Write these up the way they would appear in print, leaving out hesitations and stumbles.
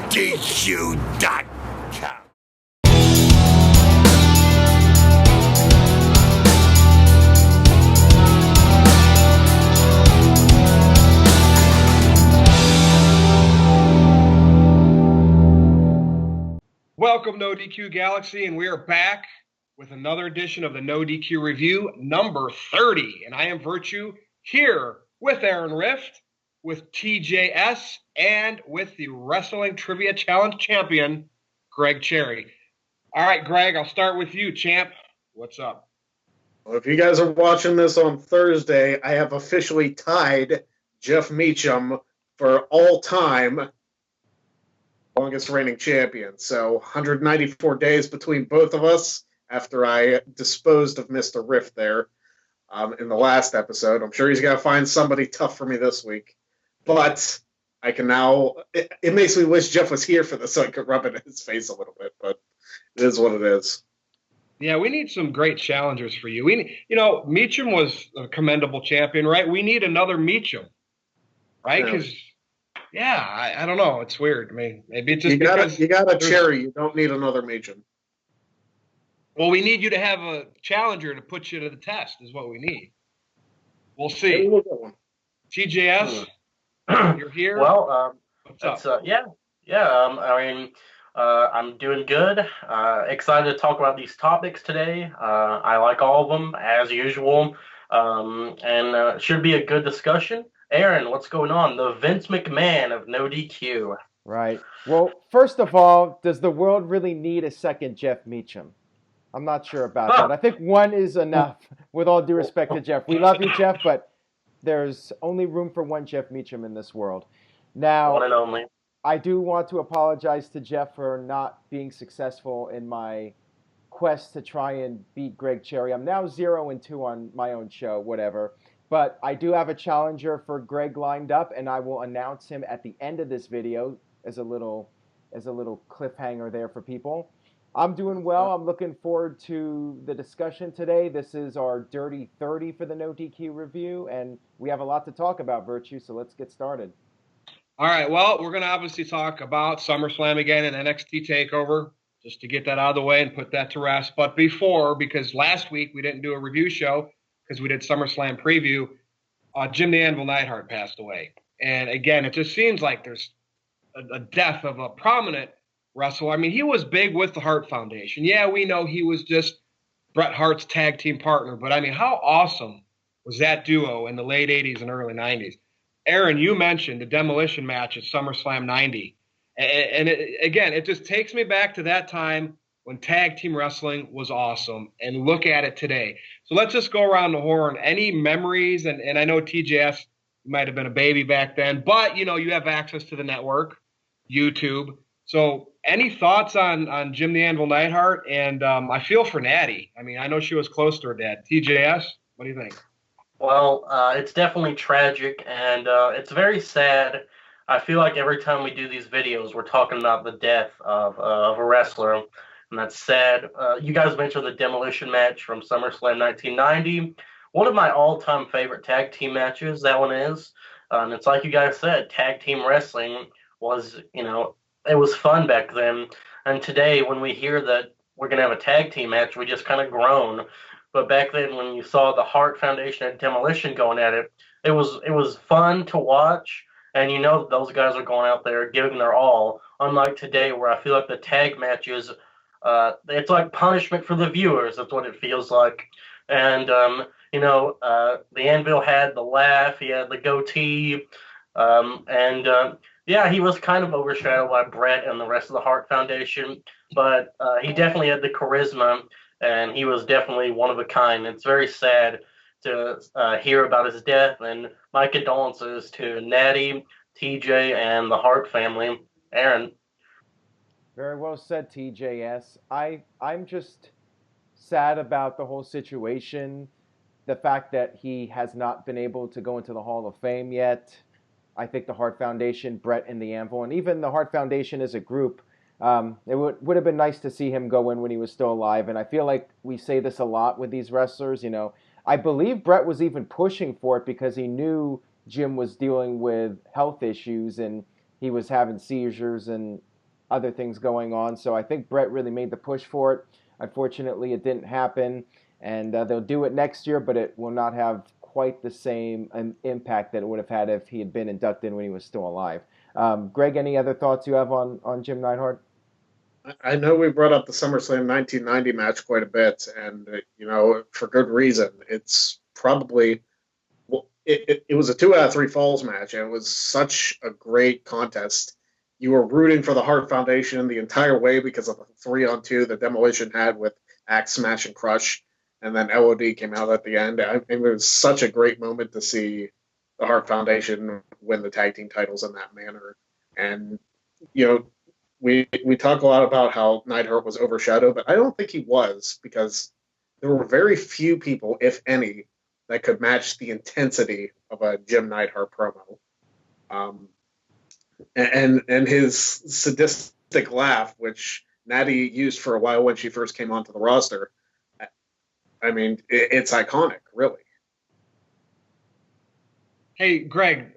NoDQ.com. Welcome, NoDQ Galaxy, and we are back with another edition of the NoDQ Review, number 30. And I am Virtue here with Aaron Rift, with TJS, and with the Wrestling Trivia Challenge champion, Greg Cherry. All right, Greg, I'll start with you, champ. What's up? Well, if you guys are watching this on Thursday, I have officially tied Jeff Meacham for all-time longest reigning champion. So 194 days between both of us after I disposed of Mr. Rift there in the last episode. I'm sure he's got to find somebody tough for me this week. But I can now... It makes me wish Jeff was here for this so I could rub it in his face a little bit. But it is what it is. Yeah, we need some great challengers for you. Meacham was a commendable champion, right? We need another Meacham, right? Because... Yeah, I don't know. It's weird. I mean, maybe it's just because you got a Cherry. You don't need another Meacham. Well, we need you to have a challenger to put you to the test. Is what we need. We'll see. TJS, you're here. Well, what's up? I'm doing good. Excited to talk about these topics today. I like all of them as usual, and should be a good discussion. Aaron, what's going on? The Vince McMahon of NoDQ. Right. Well, first of all, does the world really need a second Jeff Meacham? I'm not sure about that. I think one is enough, with all due respect to Jeff. We love you, Jeff, but there's only room for one Jeff Meacham in this world. Now, one and only. I do want to apologize to Jeff for not being successful in my quest to try and beat Greg Cherry. I'm now 0-2 on my own show, whatever. But I do have a challenger for Greg lined up, and I will announce him at the end of this video as a little cliffhanger there for people. I'm doing well. I'm looking forward to the discussion today. This is our Dirty 30 for the NoDQ review, and we have a lot to talk about, Virtue, so let's get started. All right, well, we're going to obviously talk about Summerslam again and NXT TakeOver, just to get that out of the way and put that to rest. But because last week we didn't do a review show, because we did SummerSlam preview, Jim the Anvil Neidhart passed away. And again, it just seems like there's a death of a prominent wrestler. I mean, he was big with the Hart Foundation. Yeah, we know he was just Bret Hart's tag team partner, but I mean, how awesome was that duo in the late 80s and early 90s? Aaron, you mentioned the demolition match at SummerSlam 90. And it just takes me back to that time when tag team wrestling was awesome, and look at it today. So let's just go around the horn. Any memories? And I know TJS might have been a baby back then, but you have access to the network, YouTube. So any thoughts on Jim the Anvil Neidhart? And I feel for Natty. I mean, I know she was close to her dad. TJS, what do you think? Well, it's definitely tragic, and it's very sad. I feel like every time we do these videos, we're talking about the death of a wrestler. And that's sad. You guys mentioned the demolition match from SummerSlam 1990. One of my all-time favorite tag team matches, that one is. And it's like you guys said, tag team wrestling was, it was fun back then. And today, when we hear that we're going to have a tag team match, we just kind of groan. But back then, when you saw the Hart Foundation and Demolition going at it, it was fun to watch. And those guys are going out there giving their all. Unlike today, where I feel like the tag matches... it's like punishment for the viewers. That's what it feels like. And, the Anvil had the laugh. He had the goatee. He was kind of overshadowed by Bret and the rest of the Hart Foundation. But he definitely had the charisma, and he was definitely one of a kind. It's very sad to hear about his death. And my condolences to Natty, TJ, and the Hart family. Aaron. Very well said, TJS. I'm just sad about the whole situation. The fact that he has not been able to go into the Hall of Fame yet. I think the Hart Foundation, Bret and the Anvil, and even the Hart Foundation as a group, it would have been nice to see him go in when he was still alive. And I feel like we say this a lot with these wrestlers. I believe Bret was even pushing for it because he knew Jim was dealing with health issues and he was having seizures and other things going on. So I think Brett really made the push for it. Unfortunately, it didn't happen, and they'll do it next year, but it will not have quite the same impact that it would have had if he had been inducted when he was still alive. Greg, any other thoughts you have on Jim Neidhart? I know we brought up the SummerSlam 1990 match quite a bit, and for good reason. It's probably it was a 2 out of 3 falls match, and it was such a great contest. You were rooting for the Hart Foundation the entire way because of the 3-on-2 that Demolition had with Axe, Smash, and Crush, and then LOD came out at the end. It was such a great moment to see the Hart Foundation win the tag team titles in that manner. And we talk a lot about how Neidhart was overshadowed, but I don't think he was, because there were very few people, if any, that could match the intensity of a Jim Neidhart promo. And his sadistic laugh, which Natty used for a while when she first came onto the roster, I mean, it's iconic, really. Hey, Greg,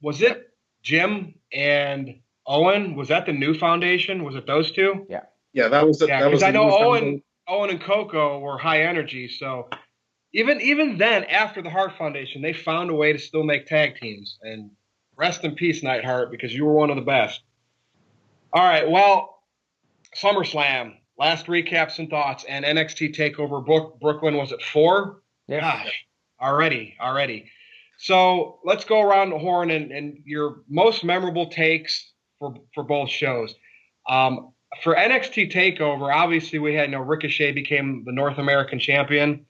was it Jim and Owen? Was that the new foundation? Was it those two? Yeah, that was it. Yeah, because I know Owen and Coco were high energy, so even then, after the Hart Foundation, they found a way to still make tag teams. And rest in peace, Neidhart, because you were one of the best. All right, well, SummerSlam, last recaps and thoughts, and NXT TakeOver Brooklyn, was it 4? Yeah. Gosh, already. So let's go around the horn and your most memorable takes for both shows. For NXT TakeOver, obviously we had Ricochet became the North American champion.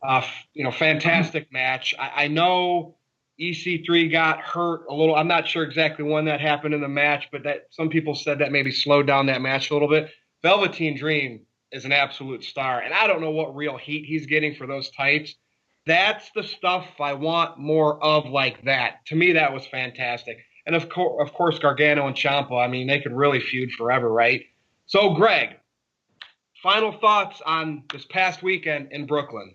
Fantastic match. I know EC3 got hurt a little. I'm not sure exactly when that happened in the match, but that some people said that maybe slowed down that match a little bit. Velveteen Dream is an absolute star, and I don't know what real heat he's getting for those tights. That's the stuff I want more of like that. To me, that was fantastic. And of course, Gargano and Ciampa, I mean, they could really feud forever, right? So, Greg, final thoughts on this past weekend in Brooklyn.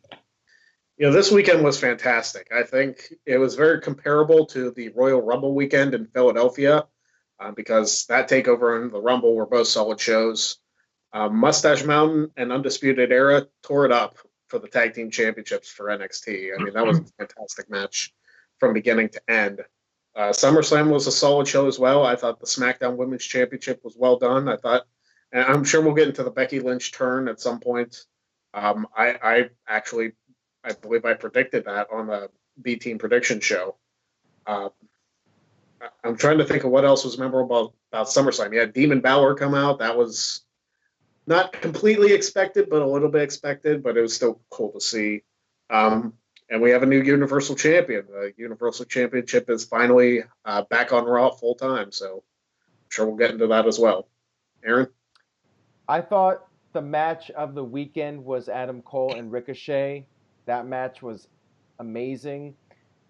This weekend was fantastic. I think it was very comparable to the Royal Rumble weekend in Philadelphia, because that TakeOver and the Rumble were both solid shows. Mustache Mountain and Undisputed Era tore it up for the tag team championships for NXT. I mean, that was a fantastic match from beginning to end. SummerSlam was a solid show as well. I thought the SmackDown Women's Championship was well done. And I'm sure we'll get into the Becky Lynch turn at some point. I believe I predicted that on the B Team prediction show. I'm trying to think of what else was memorable about SummerSlam. You had Demon Balor come out. That was not completely expected, but a little bit expected, but it was still cool to see. And we have a new Universal Champion. The Universal Championship is finally back on Raw full time, so I'm sure we'll get into that as well. Aaron? I thought the match of the weekend was Adam Cole and Ricochet. That match was amazing,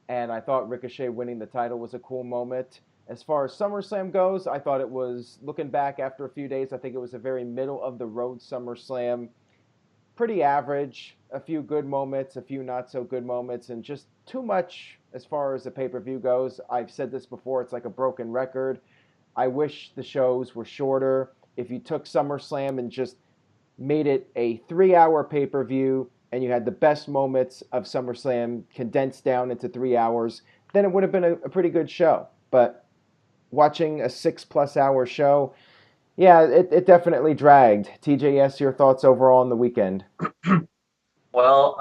and I thought Ricochet winning the title was a cool moment. As far as SummerSlam goes, I thought it was, looking back after a few days, I think it was a very middle-of-the-road SummerSlam. Pretty average, a few good moments, a few not-so-good moments, and just too much as far as the pay-per-view goes. I've said this before, it's like a broken record. I wish the shows were shorter. If you took SummerSlam and just made it a 3-hour pay-per-view, and you had the best moments of SummerSlam condensed down into 3 hours, then it would have been a pretty good show. But watching a 6+ hour show, yeah, it definitely dragged. TJS, your thoughts overall on the weekend? Well,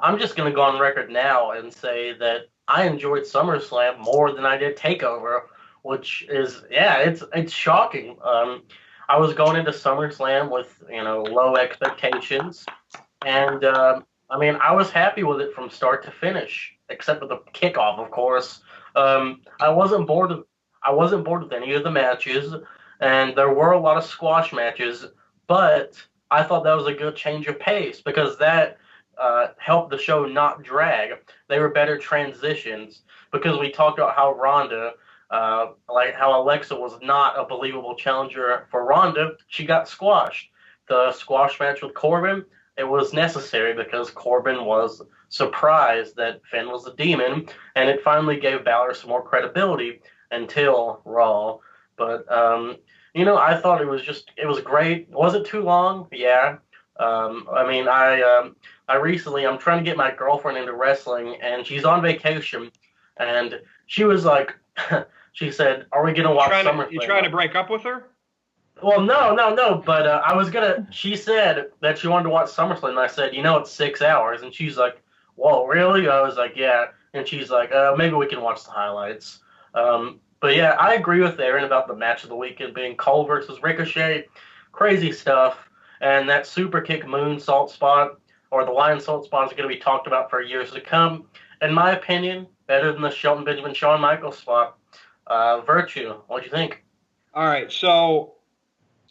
I'm just going to go on record now and say that I enjoyed SummerSlam more than I did TakeOver, which is, it's shocking. I was going into SummerSlam with, low expectations. And, I was happy with it from start to finish, except for the kickoff, of course. I wasn't bored with any of the matches, and there were a lot of squash matches, but I thought that was a good change of pace because that helped the show not drag. They were better transitions because we talked about how Ronda, how Alexa was not a believable challenger for Ronda. She got squashed. The squash match with Corbin, it was necessary because Corbin was surprised that Finn was a demon, and it finally gave Balor some more credibility until Raw. But I thought it was great. Was it too long? Yeah. I mean, I recently, I'm trying to get my girlfriend into wrestling, and she's on vacation, and she was like, she said, "Are we gonna watch SummerSlam?" You trying to break up with her? Well, no. But I was gonna. She said that she wanted to watch SummerSlam, and I said, it's 6 hours, and she's like, "Whoa, really?" I was like, "Yeah," and she's like, "Maybe we can watch the highlights." But yeah, I agree with Aaron about the match of the weekend being Cole versus Ricochet, crazy stuff, and that super kick moonsault spot or the lion salt spot is going to be talked about for years to come. In my opinion, better than the Shelton Benjamin Shawn Michaels spot. Virtue, what do you think? All right, so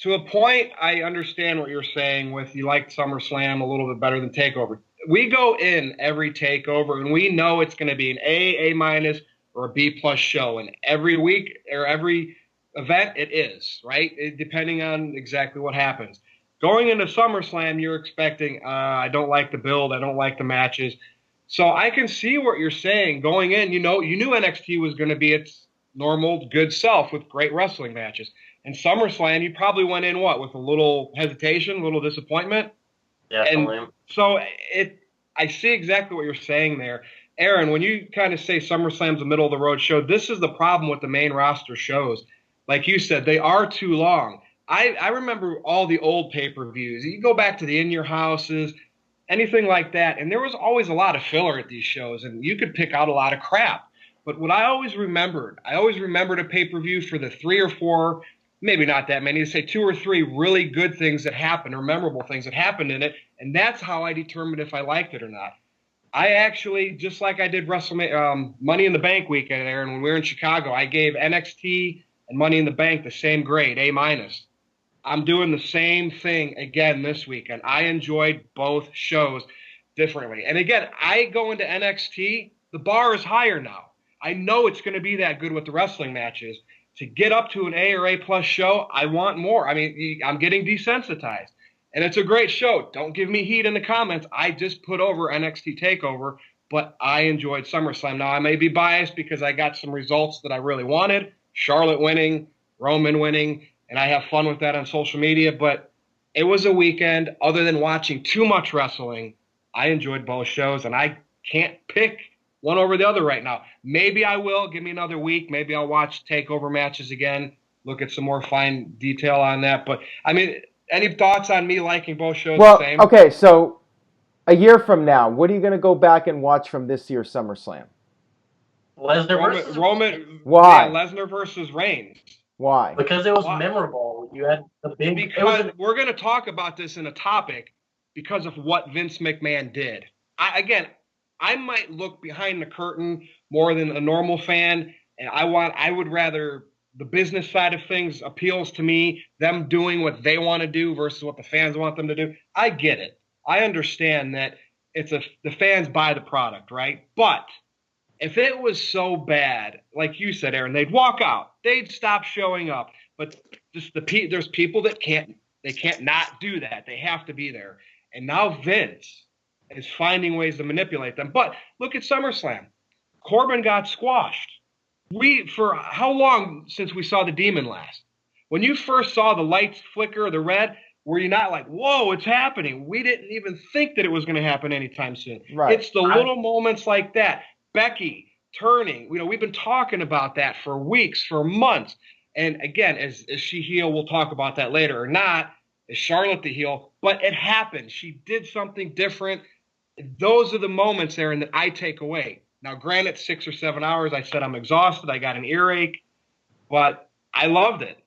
to a point, I understand what you're saying with you like SummerSlam a little bit better than TakeOver. We go in every TakeOver, and we know it's going to be an A minus, or a B plus show. And every week or every event, it is, right? Depending on exactly what happens. Going into SummerSlam, you're expecting, I don't like the build. I don't like the matches. So I can see what you're saying. Going in, you knew NXT was going to be its normal good self with great wrestling matches. And SummerSlam, you probably went in with a little hesitation, a little disappointment. Definitely. And so I see exactly what you're saying there. Aaron, when you kind of say SummerSlam's a middle of the road show, this is the problem with the main roster shows. Like you said, they are too long. I remember all the old pay-per-views. You go back to the In Your Houses, anything like that, and there was always a lot of filler at these shows, and you could pick out a lot of crap. But what I always remembered a pay-per-view for the 3 or 4, maybe not that many, to say 2 or 3 really good things that happened or memorable things that happened in it, and that's how I determined if I liked it or not. I actually, just like I did WrestleMania, Money in the Bank weekend, Aaron, when we were in Chicago, I gave NXT and Money in the Bank the same grade, A minus. I'm doing the same thing again this weekend. I enjoyed both shows differently. And again, I go into NXT, the bar is higher now. I know it's going to be that good with the wrestling matches. To get up to an A or A plus show, I want more. I mean, I'm getting desensitized. And it's a great show. Don't give me heat in the comments. I just put over NXT TakeOver, but I enjoyed SummerSlam. Now, I may be biased because I got some results that I really wanted. Charlotte winning, Roman winning, and I have fun with that on social media. But it was a weekend. Other than watching too much wrestling, I enjoyed both shows, and I can't pick one over the other right now. Maybe I will. Give me another week. Maybe I'll watch TakeOver matches again, look at some more fine detail on that. But, I mean, any thoughts on me liking both shows the same? Okay, so a year from now, what are you going to go back and watch from this year's SummerSlam? Roman. Why? Yeah, Lesnar versus Reigns. Why? Because it was memorable. You had the big. Because we're going to talk about this in a topic because of what Vince McMahon did. I might look behind the curtain more than a normal fan, and I would rather the business side of things appeals to me, them doing what they want to do versus what the fans want them to do. I get it. I understand that the fans buy the product, right? But if it was so bad, like you said, Aaron, they'd walk out. They'd stop showing up. But just there's people that can't not do that. They have to be there. And now Vince is finding ways to manipulate them. But look at SummerSlam. Corbin got squashed. For how long since we saw the Demon last? When you first saw the lights flicker, the red, were you not like, whoa, it's happening? We didn't even think that it was going to happen anytime soon. Right. It's the little moments like that. Becky turning, we've been talking about that for weeks, for months. And again, is she heel? We'll talk about that later or not. Is Charlotte the heel? But it happened. She did something different. Those are the moments, Aaron, that I take away. Now, granted, 6 or 7 hours, I said I'm exhausted. I got an earache, but I loved it.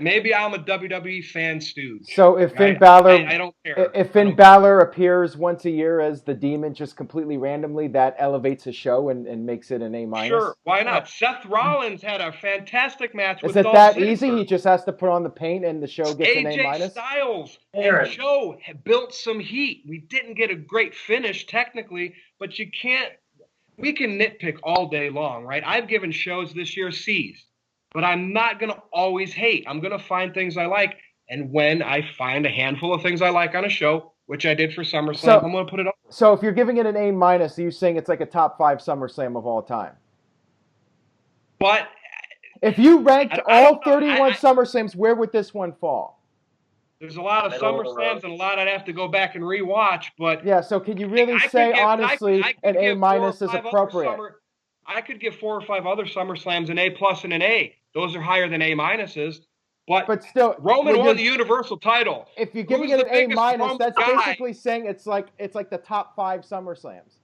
Maybe I'm a WWE fan stooge. So if Finn Balor, I don't care. If Finn Balor appears once a year as the Demon, just completely randomly, that elevates a show and makes it an A minus. Sure, why not? Seth Rollins had a fantastic match with Is it Dolph that Ziggler. easy? He just has to put on the paint and the show gets an A minus. AJ Styles and Joe had built some heat. We didn't get a great finish technically, but you can't. We can nitpick all day long, right? I've given shows this year C's, but I'm not going to always hate. I'm going to find things I like, and when I find a handful of things I like on a show, which I did for SummerSlam, I'm going to put it up. So if you're giving it an A minus, are you saying it's like a top 5 SummerSlam of all time? But If you ranked I all don't know. 31 SummerSlams, where would this one fall? There's a lot of SummerSlams and a lot I'd have to go back and rewatch, but yeah. So can you really say honestly an A- is appropriate? I could give 4 or 5 other SummerSlams an A+ and an A. Those are higher than A-, but still, Roman won the Universal title. If you're giving it an A-, that's basically saying it's like the top 5 SummerSlams.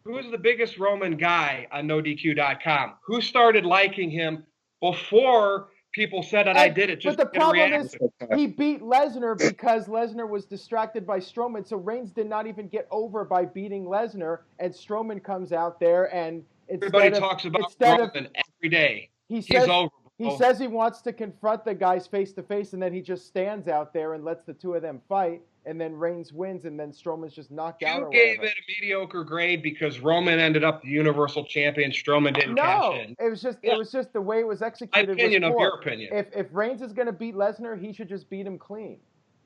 Who's the biggest Roman guy on NoDQ.com? Who started liking him before people said that I did it just but the to get a reaction? problem is he beat Lesnar because Lesnar was distracted by Strowman. So Reigns did not even get over by beating Lesnar, and Strowman comes out there and everybody talks about Roman every day. He's over. He says he wants to confront the guys face to face, and then he just stands out there and lets the two of them fight, and then Reigns wins, and then Strowman's just knocked out. You gave it a mediocre grade because Roman ended up the Universal Champion. Strowman didn't cash in. It was just the way it was executed. My opinion of your opinion. If Reigns is going to beat Lesnar, he should just beat him clean.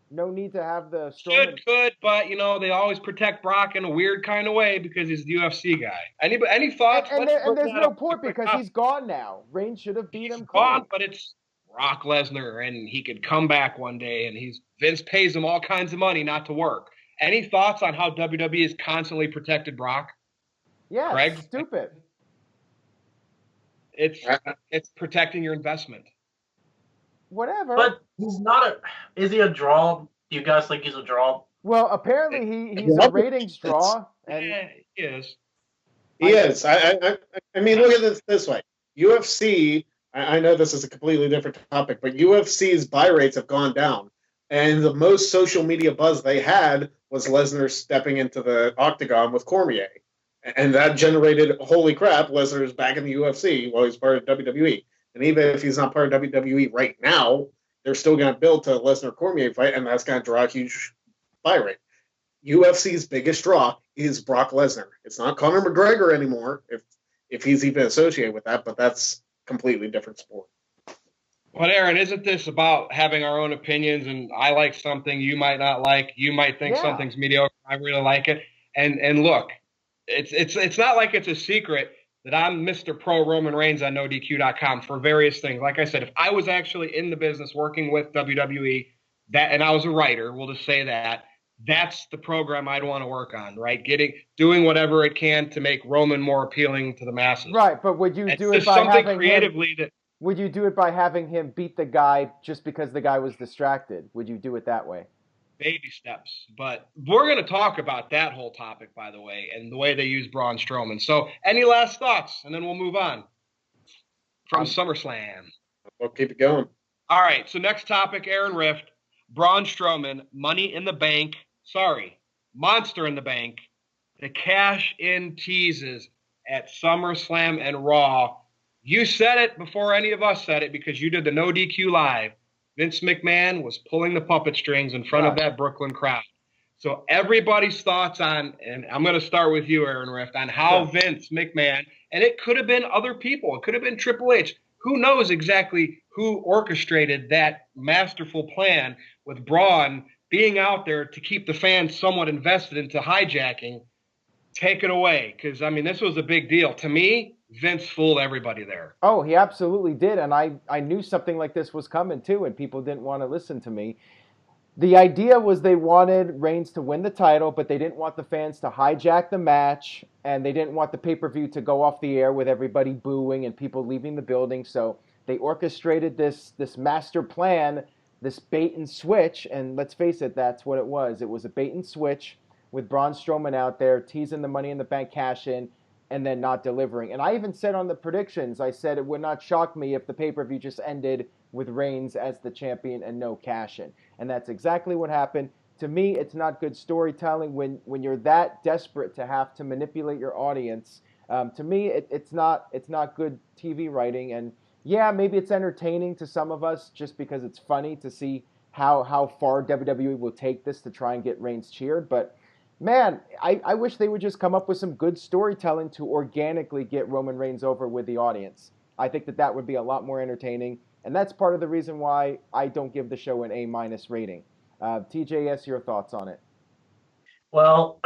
No need to have the Strowman. Could, but they always protect Brock in a weird kind of way because he's the UFC guy. Any thoughts? And there's no point because he's gone now. Reigns should have beat him clean. Gone, but it's Brock Lesnar, and he could come back one day, and Vince pays him all kinds of money not to work. Any thoughts on how WWE has constantly protected Brock? Yeah, Greg? It's stupid. It's protecting your investment. Whatever. But he's not is he a draw? Do you guys think he's a draw? Well, apparently he's a ratings draw. And yeah, he is. He is. I mean, look at this way. UFC, I know this is a completely different topic, but UFC's buy rates have gone down. And the most social media buzz they had was Lesnar stepping into the octagon with Cormier. And that generated, holy crap, Lesnar's back in the UFC while he's part of WWE. And even if he's not part of WWE right now, they're still going to build to a Lesnar-Cormier fight, and that's going to draw a huge buy rate. UFC's biggest draw is Brock Lesnar. It's not Conor McGregor anymore, if he's even associated with that, but that's a completely different sport. But Aaron, isn't this about having our own opinions? And I like something you might not like. You might think something's mediocre. I really like it. And look, it's not like it's a secret that I'm Mr. Pro Roman Reigns on NoDQ.com for various things. Like I said, if I was actually in the business working with WWE, and I was a writer, we'll just say that's the program I'd want to work on, right? Doing whatever it can to make Roman more appealing to the masses. Right, but would you do it by having him? Would you do it by having him beat the guy just because the guy was distracted? Would you do it that way? Baby steps. But we're going to talk about that whole topic, by the way, and the way they use Braun Strowman. So any last thoughts? And then we'll move on from SummerSlam. We'll keep it going. All right, so next topic, Aaron Rift. Braun Strowman, Money in the Bank. Monster in the Bank. The cash-in teases at SummerSlam and Raw. You said it before any of us said it because you did the No DQ Live. Vince McMahon was pulling the puppet strings in front of that Brooklyn crowd. So everybody's thoughts on, and I'm going to start with you, Aaron Rift, on how Vince McMahon, and it could have been other people. It could have been Triple H. Who knows exactly who orchestrated that masterful plan with Braun being out there to keep the fans somewhat invested into hijacking. Take it away, because, I mean, this was a big deal. To me, Vince fooled everybody there. Oh, he absolutely did, and I knew something like this was coming, too, and people didn't want to listen to me. The idea was they wanted Reigns to win the title, but they didn't want the fans to hijack the match, and they didn't want the pay-per-view to go off the air with everybody booing and people leaving the building, so they orchestrated this master plan, this bait and switch, and let's face it, that's what it was. It was a bait and switch with Braun Strowman out there teasing the Money in the Bank cash-in and then not delivering. And I even said on the predictions, I said it would not shock me if the pay-per-view just ended with Reigns as the champion and no cash-in. And that's exactly what happened. To me, it's not good storytelling when you're that desperate to have to manipulate your audience. To me, it's not good TV writing. And yeah, maybe it's entertaining to some of us just because it's funny to see how far WWE will take this to try and get Reigns cheered. But man, I wish they would just come up with some good storytelling to organically get Roman Reigns over with the audience. I think that would be a lot more entertaining. And that's part of the reason why I don't give the show an A- rating. TJS, your thoughts on it? Well,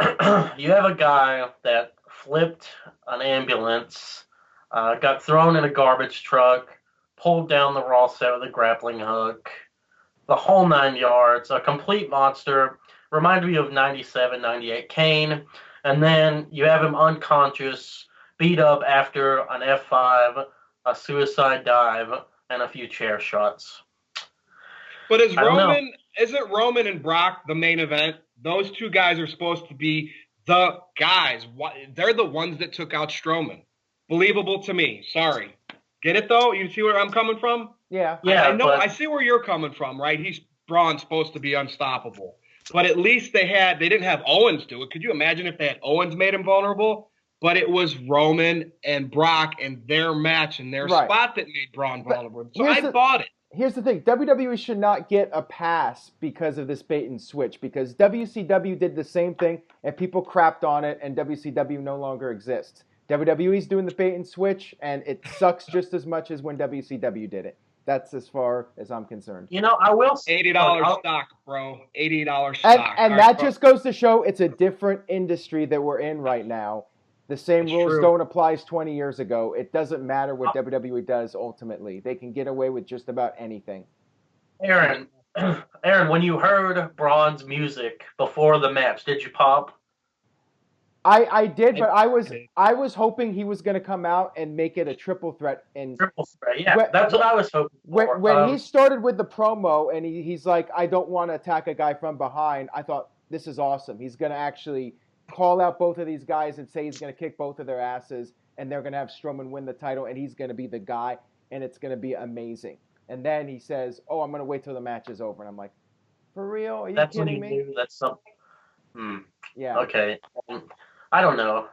you have a guy that flipped an ambulance, got thrown in a garbage truck, pulled down the Raw set with a grappling hook, the whole 9 yards, a complete monster. Reminded me of 97, 98 Kane. And then you have him unconscious, beat up after an F5, a suicide dive, and a few chair shots. But isn't Roman and Brock the main event? Those two guys are supposed to be the guys. They're the ones that took out Strowman. Believable to me. Sorry. Get it, though? You see where I'm coming from? Yeah. I know. I see where you're coming from, right? Braun's supposed to be unstoppable. But at least they didn't have Owens do it. Could you imagine if they had Owens made him vulnerable? But it was Roman and Brock and their match and their spot that made Braun vulnerable. So I bought it. Here's the thing. WWE should not get a pass because of this bait and switch, because WCW did the same thing and people crapped on it, and WCW no longer exists. WWE's doing the bait and switch, and it sucks just as much as when WCW did it. That's as far as I'm concerned. You know, I will say $80 stock, bro. $80 stock. And that just goes to show it's a different industry that we're in right now. The same rules don't apply as 20 years ago. It doesn't matter what WWE does ultimately. They can get away with just about anything. Aaron, when you heard Braun's music before the match, did you pop? I did, but I was hoping he was going to come out and make it a triple threat. And triple threat, yeah, that's what I was hoping for. When he started with the promo and he's like, I don't want to attack a guy from behind, I thought, this is awesome. He's going to actually call out both of these guys and say he's going to kick both of their asses, and they're going to have Strowman win the title, and he's going to be the guy, and it's going to be amazing. And then he says, oh, I'm going to wait till the match is over. And I'm like, for real? Are you kidding me? Knew. That's something. Yeah. Okay. I don't know.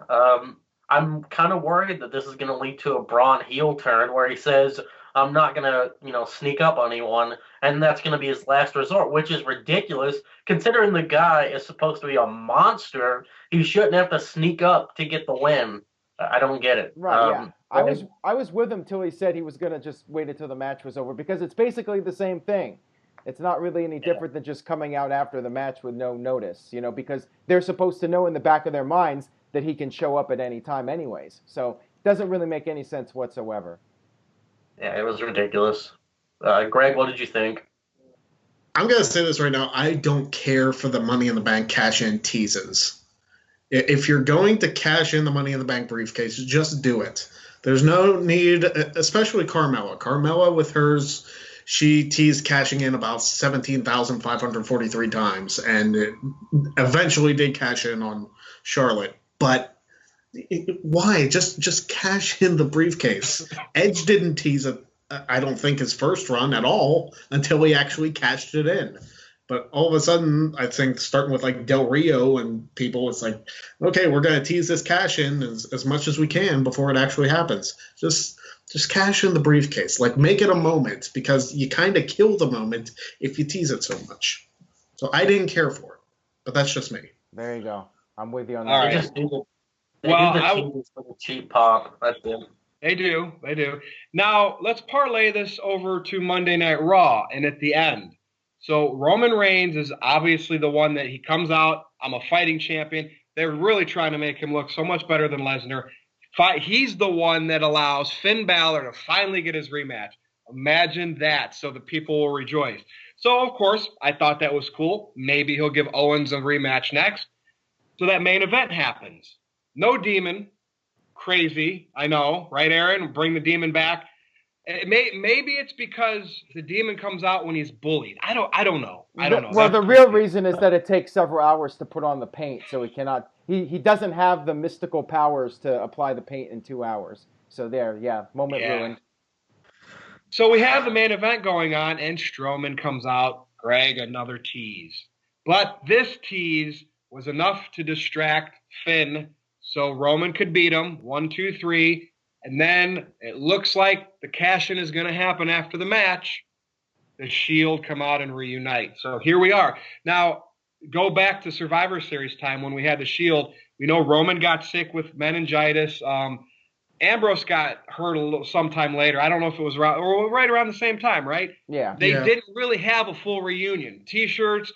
I'm kind of worried that this is going to lead to a Braun heel turn where he says, I'm not going to, sneak up on anyone, and that's going to be his last resort, which is ridiculous considering the guy is supposed to be a monster. He shouldn't have to sneak up to get the win. I don't get it. Right, yeah. I was with him till he said he was going to just wait until the match was over, because it's basically the same thing. It's not really any different than just coming out after the match with no notice, because they're supposed to know in the back of their minds that he can show up at any time anyways. So it doesn't really make any sense whatsoever. Yeah, it was ridiculous. Greg, what did you think? I'm going to say this right now. I don't care for the Money in the Bank cash-in teases. If you're going to cash in the Money in the Bank briefcase, just do it. There's no need, especially Carmella. Carmella with hers, she teased cashing in about 17,543 times, and it eventually did cash in on Charlotte. But why? Just cash in the briefcase. Edge didn't tease it, I don't think, his first run at all until he actually cashed it in. But all of a sudden, I think starting with like Del Rio and people, it's like, okay, we're going to tease this cash in as much as we can before it actually happens. Just cash in the briefcase. Like, make it a moment, because you kind of kill the moment if you tease it so much. So I didn't care for it, but that's just me. There you go. I'm with you on that. All right. They do the cheap pop. That's it. They do. Now, let's parlay this over to Monday Night Raw and at the end. So Roman Reigns is obviously the one that he comes out, I'm a fighting champion. They're really trying to make him look so much better than Lesnar. He's the one that allows Finn Balor to finally get his rematch. Imagine that, so the people will rejoice. So, of course, I thought that was cool. Maybe he'll give Owens a rematch next. So that main event happens. No Demon. Crazy, I know, right, Aaron? Bring the Demon back. Maybe it's because the Demon comes out when he's bullied. I don't know. Well, the real reason is that it takes several hours to put on the paint, so he cannot. He doesn't have the mystical powers to apply the paint in 2 hours. So moment ruined. So we have the main event going on, and Strowman comes out. Greg, another tease. But this tease was enough to distract Finn, so Roman could beat him. 1, 2, 3. And then it looks like the cash-in is going to happen after the match. The Shield come out and reunite. So here we are. Now, go back to Survivor Series time when we had the Shield. We know Roman got sick with meningitis. Ambrose got hurt sometime later. I don't know if it was right around the same time, right? Yeah. They didn't really have a full reunion. T-shirts.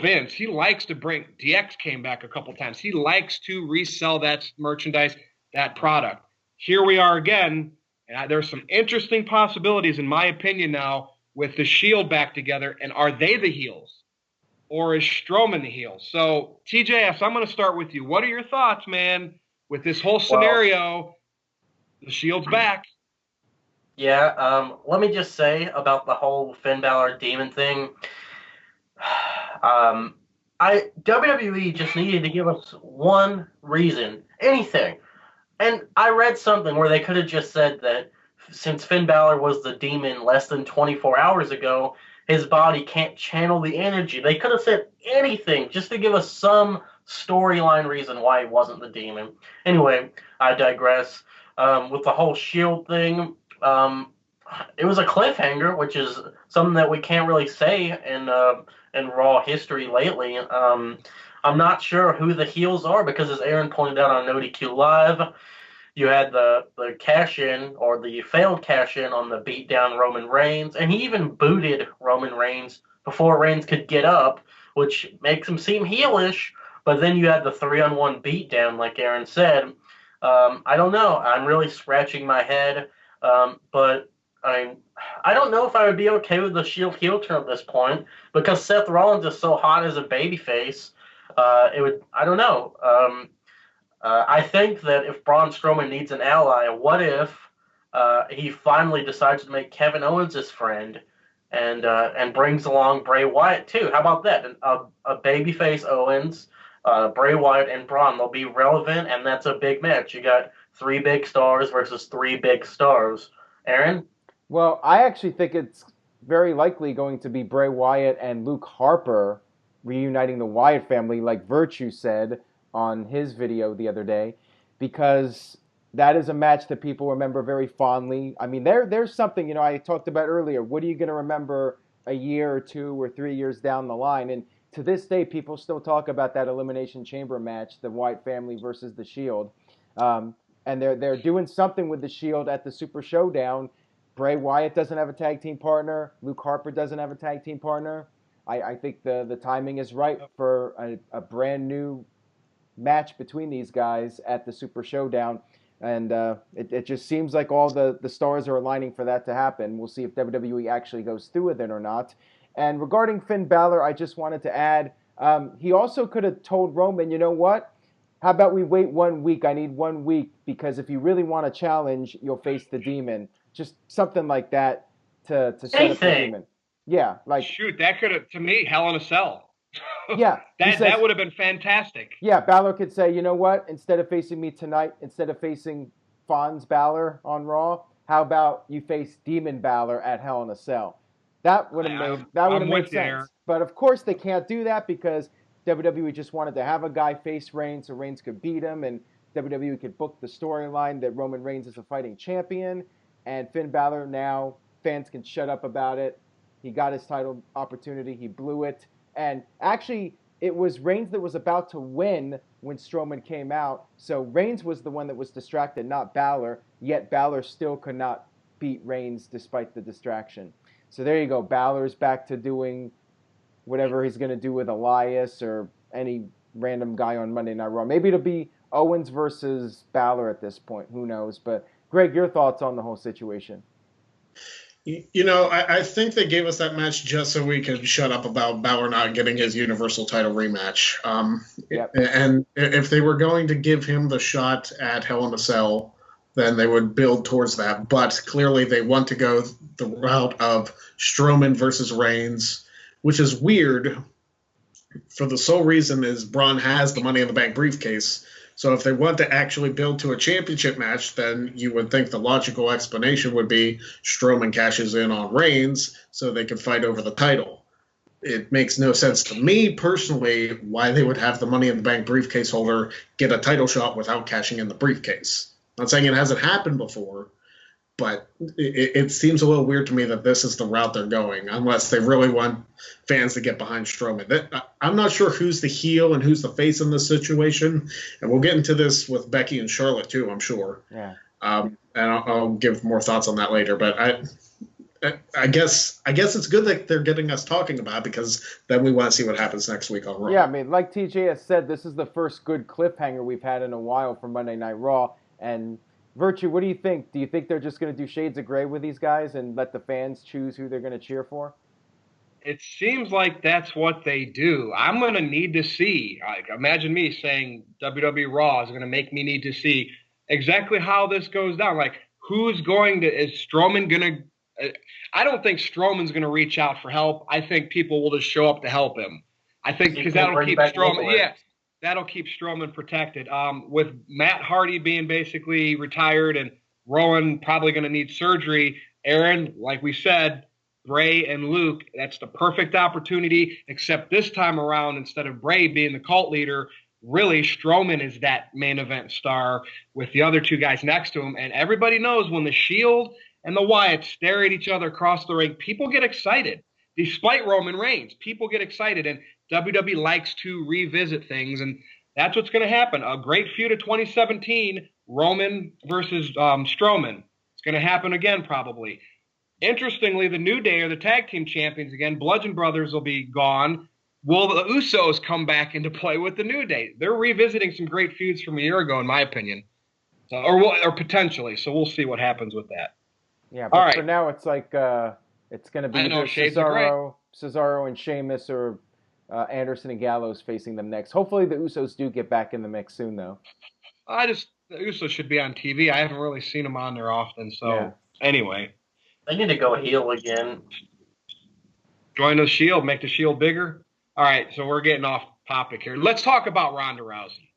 Vince, he likes to bring – DX came back a couple times. He likes to resell that merchandise, that product. Here we are again, And there's some interesting possibilities, in my opinion, now with the Shield back together. And are they the heels? Or is Strowman the heel? So, TJS, I'm going to start with you. What are your thoughts, man, with this whole scenario? The Shield's back. Yeah, let me just say about the whole Finn Balor Demon thing. WWE just needed to give us one reason, anything. And I read something where they could have just said that since Finn Balor was the demon less than 24 hours ago, his body can't channel the energy. They could have said anything just to give us some storyline reason why he wasn't the demon. Anyway, I digress. With the whole Shield thing, it was a cliffhanger, which is something that we can't really say in Raw history lately. I'm not sure who the heels are because, as Aaron pointed out on NoDQ Live, you had the cash-in or the failed cash-in on the beatdown Roman Reigns, and he even booted Roman Reigns before Reigns could get up, which makes him seem heelish. But then you had the 3-on-1 beatdown, like Aaron said. I don't know. I'm really scratching my head, but I don't know if I would be okay with the Shield heel turn at this point because Seth Rollins is so hot as a babyface. I don't know. I think that if Braun Strowman needs an ally, what if he finally decides to make Kevin Owens his friend and brings along Bray Wyatt too? How about that? A babyface Owens, Bray Wyatt, and Braun. They'll be relevant, and that's a big match. You got 3 big stars versus 3 big stars. Aaron? Well, I actually think it's very likely going to be Bray Wyatt and Luke Harper reuniting the Wyatt family, like Virtue said on his video the other day, because that is a match that people remember very fondly. I mean, there's something, I talked about earlier. What are you going to remember a year or 2 or 3 years down the line? And to this day, people still talk about that Elimination Chamber match, the Wyatt family versus the Shield. And they're doing something with the Shield at the Super Showdown. Bray Wyatt doesn't have a tag team partner. Luke Harper doesn't have a tag team partner. I think the timing is right for a brand new match between these guys at the Super Showdown. And it just seems like all the stars are aligning for that to happen. We'll see if WWE actually goes through with it or not. And regarding Finn Balor, I just wanted to add, he also could have told Roman, you know what? How about we wait 1 week? I need 1 week because if you really want to challenge, you'll face the Demon. Just something like that to set up the Demon. Yeah, like shoot, that could have, to me, Hell in a Cell. Yeah, that would have been fantastic. Yeah, Balor could say, you know what? Instead of facing me tonight, instead of facing Fonz Balor on Raw, how about you face Demon Balor at Hell in a Cell? That would have made sense. There. But of course, they can't do that because WWE just wanted to have a guy face Reigns so Reigns could beat him, and WWE could book the storyline that Roman Reigns is a fighting champion, and Finn Balor now fans can shut up about it. He got his title opportunity. He blew it. And actually, it was Reigns that was about to win when Strowman came out. So Reigns was the one that was distracted, not Balor. Yet Balor still could not beat Reigns despite the distraction. So there you go. Balor's back to doing whatever he's going to do with Elias or any random guy on Monday Night Raw. Maybe it'll be Owens versus Balor at this point. Who knows? But Greg, your thoughts on the whole situation? I think they gave us that match just so we could shut up about Balor not getting his Universal title rematch. Yep. And if they were going to give him the shot at Hell in a Cell, then they would build towards that. But clearly they want to go the route of Strowman versus Reigns, which is weird for the sole reason is Braun has the Money in the Bank briefcase. So if they want to actually build to a championship match, then you would think the logical explanation would be Strowman cashes in on Reigns so they could fight over the title. It makes no sense to me personally why they would have the Money in the Bank briefcase holder get a title shot without cashing in the briefcase. I'm not saying it hasn't happened before, but it seems a little weird to me that this is the route they're going, unless they really want fans to get behind Strowman. I'm not sure who's the heel and who's the face in this situation, and we'll get into this with Becky and Charlotte too, I'm sure. Yeah. And I'll give more thoughts on that later. But I guess it's good that they're getting us talking about it because then we want to see what happens next week on Raw. Yeah, I mean, like TJ has said, this is the first good cliffhanger we've had in a while for Monday Night Raw, and Virtue, what do you think? Do you think they're just going to do shades of gray with these guys and let the fans choose who they're going to cheer for? It seems like that's what they do. I'm going to need to see. Like, imagine me saying WWE Raw is going to make me need to see exactly how this goes down. Like, who's going to, is Strowman going to, I don't think Strowman's going to reach out for help. I think people will just show up to help him. I think because that'll keep Strowman, that'll keep Strowman protected. With Matt Hardy being basically retired and Rowan probably going to need surgery, Aaron, like we said, Bray and Luke, that's the perfect opportunity, except this time around, instead of Bray being the cult leader, really Strowman is that main event star with the other two guys next to him. And everybody knows when the Shield and the Wyatts stare at each other across the ring, people get excited. Despite Roman Reigns, people get excited, and WWE likes to revisit things, and that's what's going to happen. A great feud of 2017, Roman versus Strowman. It's going to happen again probably. Interestingly, the New Day are the tag team champions again. Bludgeon Brothers will be gone. Will the Usos come back into play with the New Day? They're revisiting some great feuds from a year ago, in my opinion, or potentially. So we'll see what happens with that. Yeah, but all right. For now, it's like it's going to be either Cesaro and Sheamus or Anderson and Gallows facing them next. Hopefully, the Usos do get back in the mix soon, though. The Usos should be on TV. I haven't really seen them on there often. So anyway. They need to go heel again. Join the Shield, make the Shield bigger. All right, so we're getting off topic here. Let's talk about Ronda Rousey.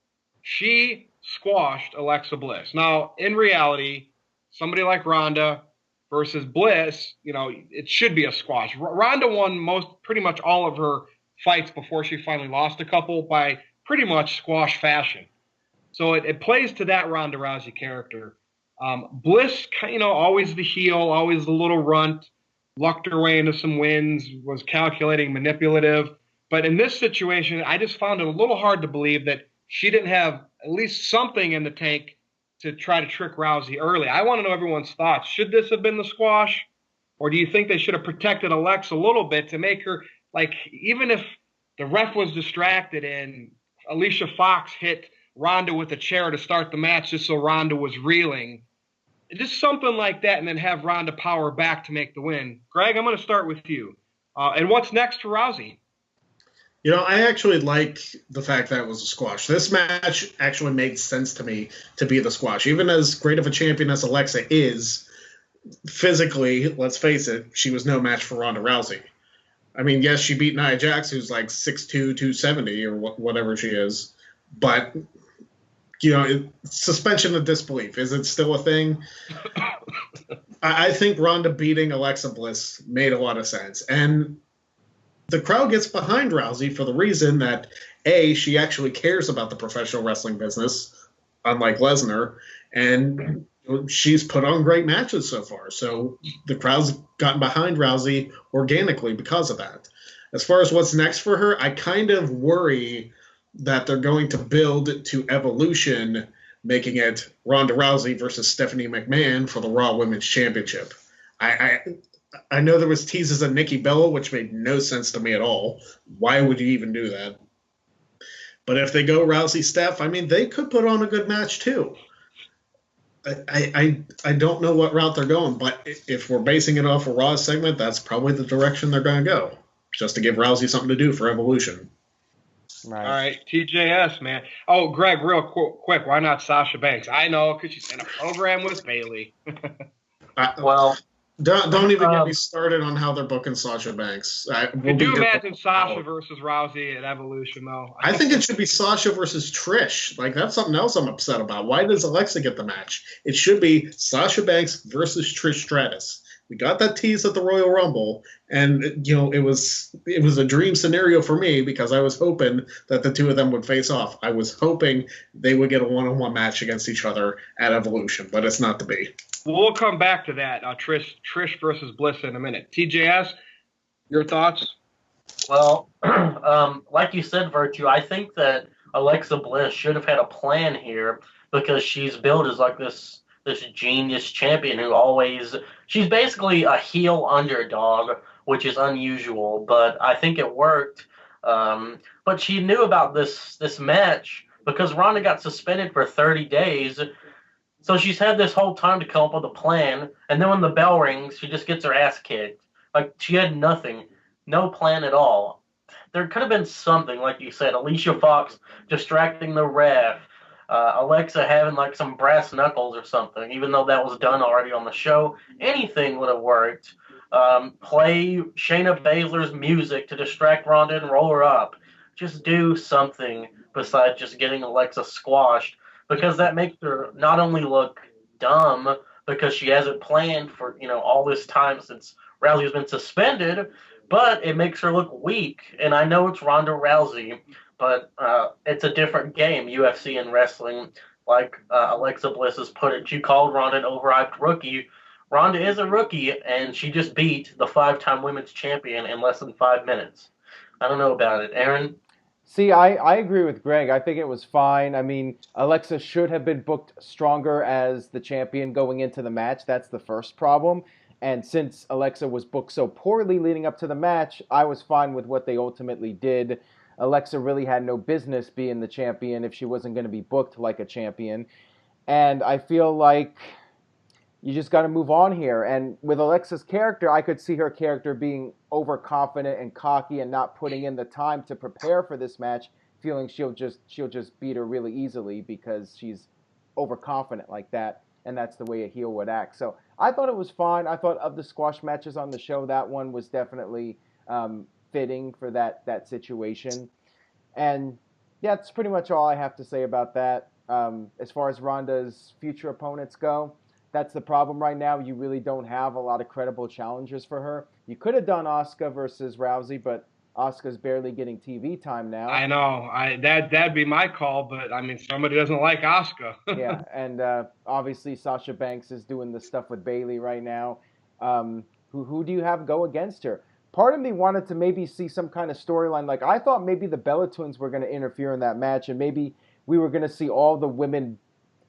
She squashed Alexa Bliss. Now, in reality, somebody like Ronda versus Bliss, it should be a squash. Ronda won pretty much all of her fights before she finally lost a couple by pretty much squash fashion. So it plays to that Ronda Rousey character. Bliss, always the heel, always the little runt, lucked her way into some wins, was calculating, manipulative. But in this situation, I just found it a little hard to believe that she didn't have at least something in the tank to try to trick Rousey early. I want to know everyone's thoughts. Should this have been the squash? Or do you think they should have protected Alexa a little bit to make her, like, even if the ref was distracted and Alicia Fox hit Ronda with a chair to start the match just so Ronda was reeling, just something like that, and then have Ronda power back to make the win. Greg, I'm going to start with you. And what's next for Rousey? I actually like the fact that it was a squash. This match actually made sense to me to be the squash. Even as great of a champion as Alexa is, physically, let's face it, she was no match for Ronda Rousey. I mean, yes, she beat Nia Jax, who's like 6'2", 270, or whatever she is. But, suspension of disbelief. Is it still a thing? I think Ronda beating Alexa Bliss made a lot of sense. And the crowd gets behind Rousey for the reason that, A, she actually cares about the professional wrestling business, unlike Lesnar, and she's put on great matches so far. So the crowd's gotten behind Rousey organically because of that. As far as what's next for her, I kind of worry that they're going to build to Evolution, making it Ronda Rousey versus Stephanie McMahon for the Raw Women's Championship. I know there was teases of Nikki Bella, which made no sense to me at all. Why would you even do that? But if they go Rousey Steph, I mean, they could put on a good match too. I don't know what route they're going, but if we're basing it off a Raw segment, that's probably the direction they're going to go, just to give Rousey something to do for Evolution. Right. All right, TJS, man. Oh, Greg, real quick, why not Sasha Banks? I know, because she's in a program with Bayley. Don't even get me started on how they're booking Sasha Banks. Could you imagine Sasha versus Rousey at Evolution, though? I think it should be Sasha versus Trish. Like, that's something else I'm upset about. Why does Alexa get the match? It should be Sasha Banks versus Trish Stratus. We got that tease at the Royal Rumble, and it was a dream scenario for me because I was hoping that the two of them would face off. I was hoping they would get a one-on-one match against each other at Evolution, but it's not to be. Well, we'll come back to that, Trish versus Bliss in a minute. TJS, your thoughts? Well, like you said, Virtue, I think that Alexa Bliss should have had a plan here because she's billed as like this genius champion she's basically a heel underdog, which is unusual, but I think it worked. But she knew about this match because Ronda got suspended for 30 days. So she's had this whole time to come up with a plan, and then when the bell rings, she just gets her ass kicked. Like, she had nothing, no plan at all. There could have been something, like you said, Alicia Fox distracting the ref, Alexa having like some brass knuckles or something, even though that was done already on the show. Anything would have worked. Play Shayna Baszler's music to distract Ronda and roll her up. Just do something besides just getting Alexa squashed, because that makes her not only look dumb because she hasn't planned for all this time since Rousey's been suspended, but it makes her look weak. And I know it's Ronda Rousey, but it's a different game, UFC and wrestling. Like Alexa Bliss has put it, she called Ronda an overhyped rookie. Ronda is a rookie, and she just beat the 5-time women's champion in less than 5 minutes. I don't know about it. Aaron? See, I agree with Greg. I think it was fine. I mean, Alexa should have been booked stronger as the champion going into the match. That's the first problem. And since Alexa was booked so poorly leading up to the match, I was fine with what they ultimately did. Alexa really had no business being the champion if she wasn't going to be booked like a champion. And I feel like you just got to move on here. And with Alexa's character, I could see her character being overconfident and cocky and not putting in the time to prepare for this match, feeling she'll just beat her really easily because she's overconfident like that, and that's the way a heel would act. So I thought it was fine. I thought of the squash matches on the show, that one was definitely fitting for that situation. And yeah, that's pretty much all I have to say about that. As far as Ronda's future opponents go, that's the problem right now. You really don't have a lot of credible challengers for her. You could have done Asuka versus Rousey, but Asuka's barely getting TV time now. I know. That'd be my call, but I mean, somebody doesn't like Asuka. Yeah, and obviously Sasha Banks is doing the stuff with Bayley right now. Who do you have go against her? Part of me wanted to maybe see some kind of storyline. Like, I thought maybe the Bella Twins were going to interfere in that match, and maybe we were going to see all the women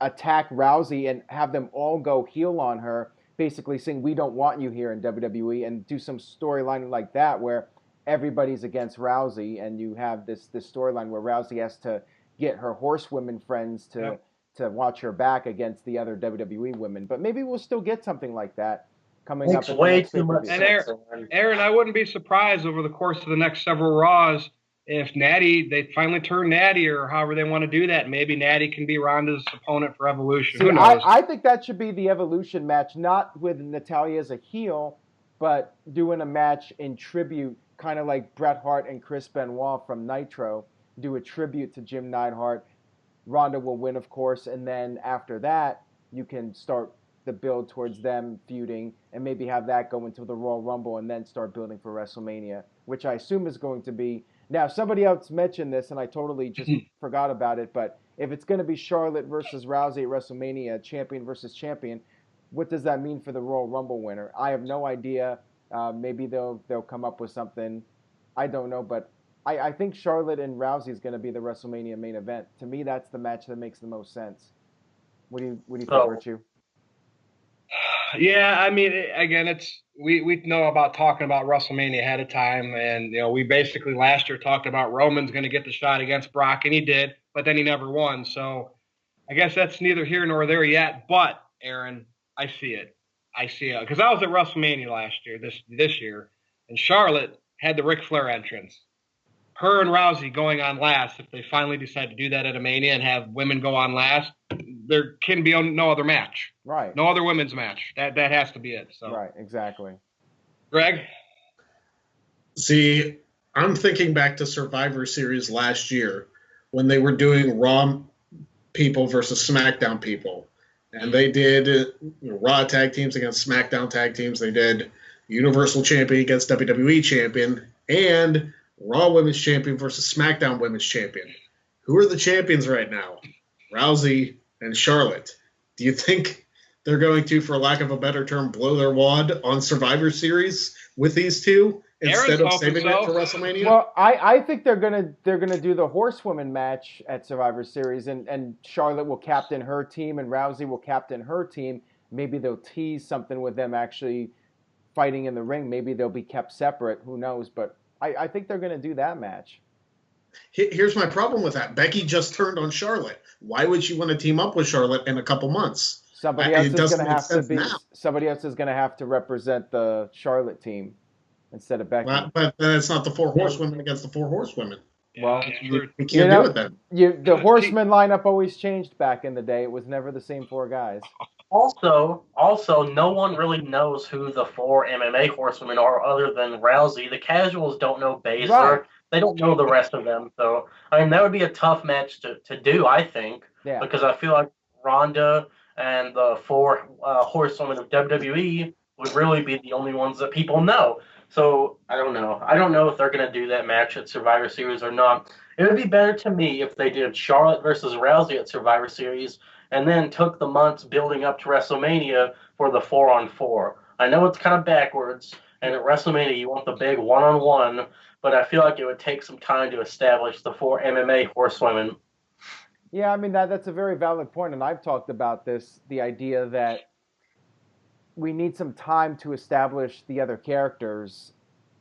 attack Rousey and have them all go heel on her, basically saying, we don't want you here in WWE, and do some storyline like that where everybody's against Rousey, and you have this storyline where Rousey has to get her horsewomen friends to watch her back against the other WWE women. But maybe we'll still get something like that coming up. Way too much. And Aaron, I wouldn't be surprised over the course of the next several Raws if they finally turn Natty, or however they want to do that. Maybe Natty can be Ronda's opponent for Evolution. See, who knows? I think that should be the Evolution match, not with Natalya as a heel, but doing a match in tribute, kind of like Bret Hart and Chris Benoit from Nitro, do a tribute to Jim Neidhart. Ronda will win, of course, and then after that, you can start the build towards them feuding, and maybe have that go into the Royal Rumble, and then start building for WrestleMania, which I assume is going to be. Now, somebody else mentioned this, and I totally just forgot about it, but if it's going to be Charlotte versus Rousey at WrestleMania, champion versus champion, what does that mean for the Royal Rumble winner? I have no idea. Maybe they'll come up with something. I don't know, but I think Charlotte and Rousey is going to be the WrestleMania main event. To me, that's the match that makes the most sense. What do you think, Virtue? Yeah, I mean, again, we know about talking about WrestleMania ahead of time, and we basically last year talked about Roman's going to get the shot against Brock, and he did, but then he never won. So I guess that's neither here nor there yet. But Aaron, I see it because I was at WrestleMania last year, this year, and Charlotte had the Ric Flair entrance. Her and Rousey going on last. If they finally decide to do that at a Mania and have women go on last, there can be no other match. Right. No other women's match. That has to be it. So. Right, exactly. Greg? See, I'm thinking back to Survivor Series last year when they were doing Raw people versus SmackDown people. And they did Raw tag teams against SmackDown tag teams. They did Universal Champion against WWE Champion. And Raw Women's Champion versus SmackDown Women's Champion. Who are the champions right now? Rousey and Charlotte. Do you think they're going to, for lack of a better term, blow their wad on Survivor Series with these two instead of saving it for WrestleMania? Well, I think they're gonna do the horsewoman match at Survivor Series, and Charlotte will captain her team, and Rousey will captain her team. Maybe they'll tease something with them actually fighting in the ring. Maybe they'll be kept separate. Who knows? But I think they're going to do that match. Here's my problem with that. Becky just turned on Charlotte. Why would you want to team up with Charlotte in a couple months? Somebody else It is doesn't going to make have to sense be. now. Somebody else is going to have to represent the Charlotte team instead of Becky. But then it's not the 4 horsewomen against the 4 horsewomen. Well, that's You, true. you can't do it then. The Horseman lineup always changed back in the day. It was never the same 4 guys. Also, no one really knows who the 4 MMA horsewomen are other than Rousey. The casuals don't know Baszler. Right. They don't know the rest of them. So, I mean, that would be a tough match to do, I think, Yeah. because I feel like Ronda and the 4 horsewomen of WWE would really be the only ones that people know. So, I don't know. I don't know if they're going to do that match at Survivor Series or not. It would be better to me if they did Charlotte versus Rousey at Survivor Series and then took the months building up to WrestleMania for the 4-on-4. I know it's kind of backwards, and at WrestleMania you want the big one-on-one, but I feel like it would take some time to establish the 4 MMA horsewomen. Yeah, I mean that's a very valid point, and I've talked about this, the idea that we need some time to establish the other characters,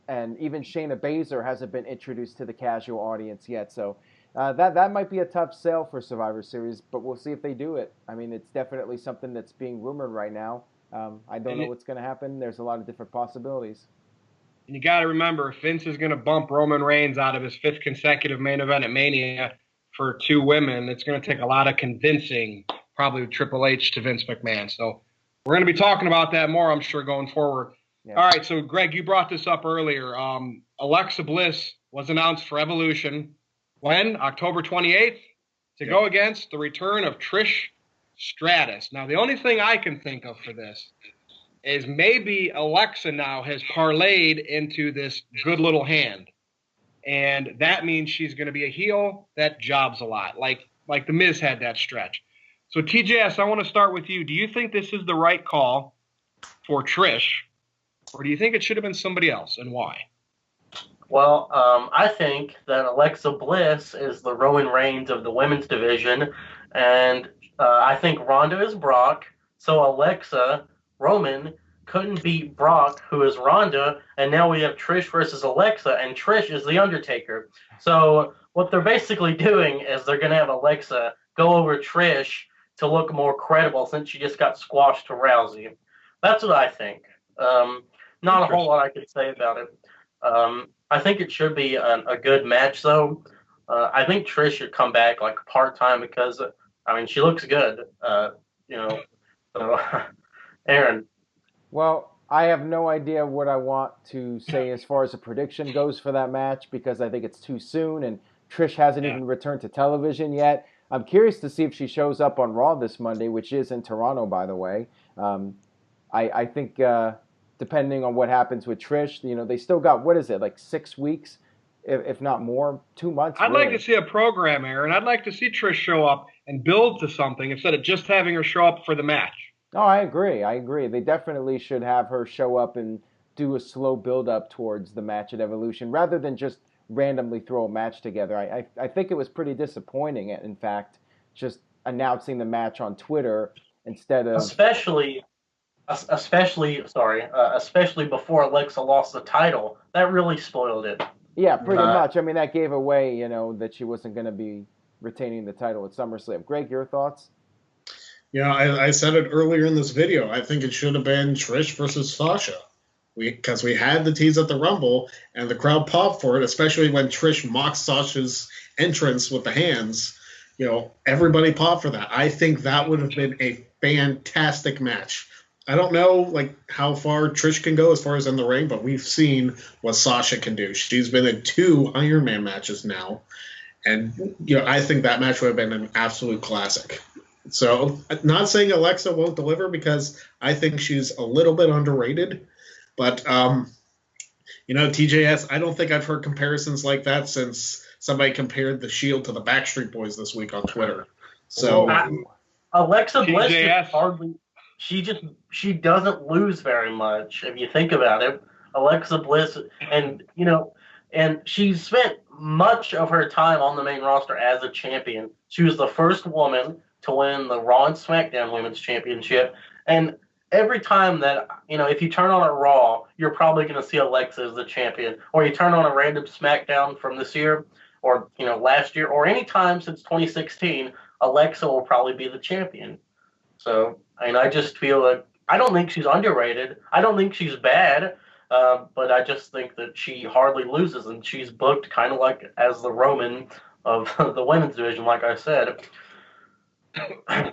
and even Shayna Baszler hasn't been introduced to the casual audience yet, so that might be a tough sell for Survivor Series, but we'll see if they do it. I mean, it's definitely something that's being rumored right now. I don't know what's going to happen. There's a lot of different possibilities. And you got to remember, if Vince is going to bump Roman Reigns out of his 5th consecutive main event at Mania for 2 women, it's going to take a lot of convincing, probably with Triple H to Vince McMahon. So we're going to be talking about that more, I'm sure, going forward. Yeah. All right, so Greg, you brought this up earlier. Alexa Bliss was announced for Evolution. When? October 28th, to go against the return of Trish Stratus. Now, the only thing I can think of for this is maybe Alexa now has parlayed into this good little hand. And that means she's going to be a heel that jobs a lot, like The Miz had that stretch. So, TJS, I want to start with you. Do you think this is the right call for Trish, or do you think it should have been somebody else, and why? Well, I think that Alexa Bliss is the Roman Reigns of the women's division, and I think Ronda is Brock, so Alexa, Roman, couldn't beat Brock, who is Ronda, and now we have Trish versus Alexa, and Trish is The Undertaker. So what they're basically doing is they're going to have Alexa go over Trish to look more credible since she just got squashed to Rousey. That's what I think. Not a whole lot I could say about it. I think it should be a good match, though. I think Trish should come back like part-time because, I mean, she looks good, So, Aaron. Well, I have no idea what I want to say as far as a prediction goes for that match because I think it's too soon, and Trish hasn't even returned to television yet. I'm curious to see if she shows up on Raw this Monday, which is in Toronto, by the way. I think... depending on what happens with Trish, they still got, what is it, like 6 weeks, if not more, 2 months? I'd like to see a program, Aaron. I'd like to see Trish show up and build to something instead of just having her show up for the match. Oh, I agree. They definitely should have her show up and do a slow build-up towards the match at Evolution rather than just randomly throw a match together. I think it was pretty disappointing, in fact, just announcing the match on Twitter instead of... Especially before Alexa lost the title. That really spoiled it. Yeah, pretty much. I mean, that gave away, that she wasn't going to be retaining the title at SummerSlam. Greg, your thoughts? Yeah, I said it earlier in this video. I think it should have been Trish versus Sasha. Because we had the tease at the Rumble, and the crowd popped for it, especially when Trish mocked Sasha's entrance with the hands. Everybody popped for that. I think that would have been a fantastic match. I don't know how far Trish can go as far as in the ring, but we've seen what Sasha can do. She's been in 2 Iron Man matches now, and I think that match would have been an absolute classic. So, not saying Alexa won't deliver because I think she's a little bit underrated, but TJS, I don't think I've heard comparisons like that since somebody compared the Shield to the Backstreet Boys this week on Twitter. So, Alexa Bliss is hardly. She doesn't lose very much if you think about it. Alexa Bliss, and she spent much of her time on the main roster as a champion. She was the first woman to win the Raw and SmackDown Women's Championship, and every time that if you turn on a Raw, you're probably going to see Alexa as the champion, or you turn on a random SmackDown from this year, or last year, or any time since 2016, Alexa will probably be the champion. So I mean, I just feel like I don't think she's underrated. I don't think she's bad, but I just think that she hardly loses, and she's booked kind of like as the Roman of the women's division, like I said.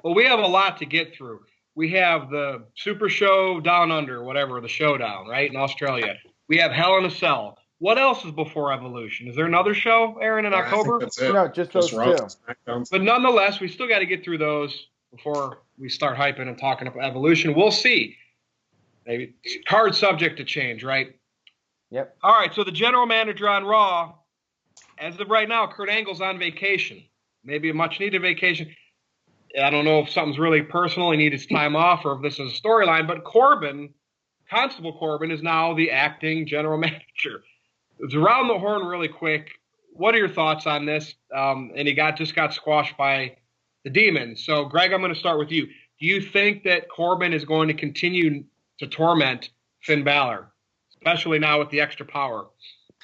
Well, we have a lot to get through. We have the Super Show Down Under, whatever, the Showdown, right, in Australia. We have Hell in a Cell. What else is before Evolution? Is there another show, Aaron, in October? I think that's it. No, just those Raw two. and But nonetheless, we still got to get through those before we start hyping and talking about Evolution. We'll see. Maybe card subject to change, right? Yep. All right, so the general manager on Raw, as of right now, Kurt Angle's on vacation. Maybe a much-needed vacation. I don't know if something's really personal, he needs time off, or if this is a storyline, but Corbin, Constable Corbin, is now the acting general manager. It's around the horn really quick. What are your thoughts on this? And he just got squashed by the Demon. So, Greg, I'm going to start with you. Do you think that Corbin is going to continue to torment Finn Balor, especially now with the extra power?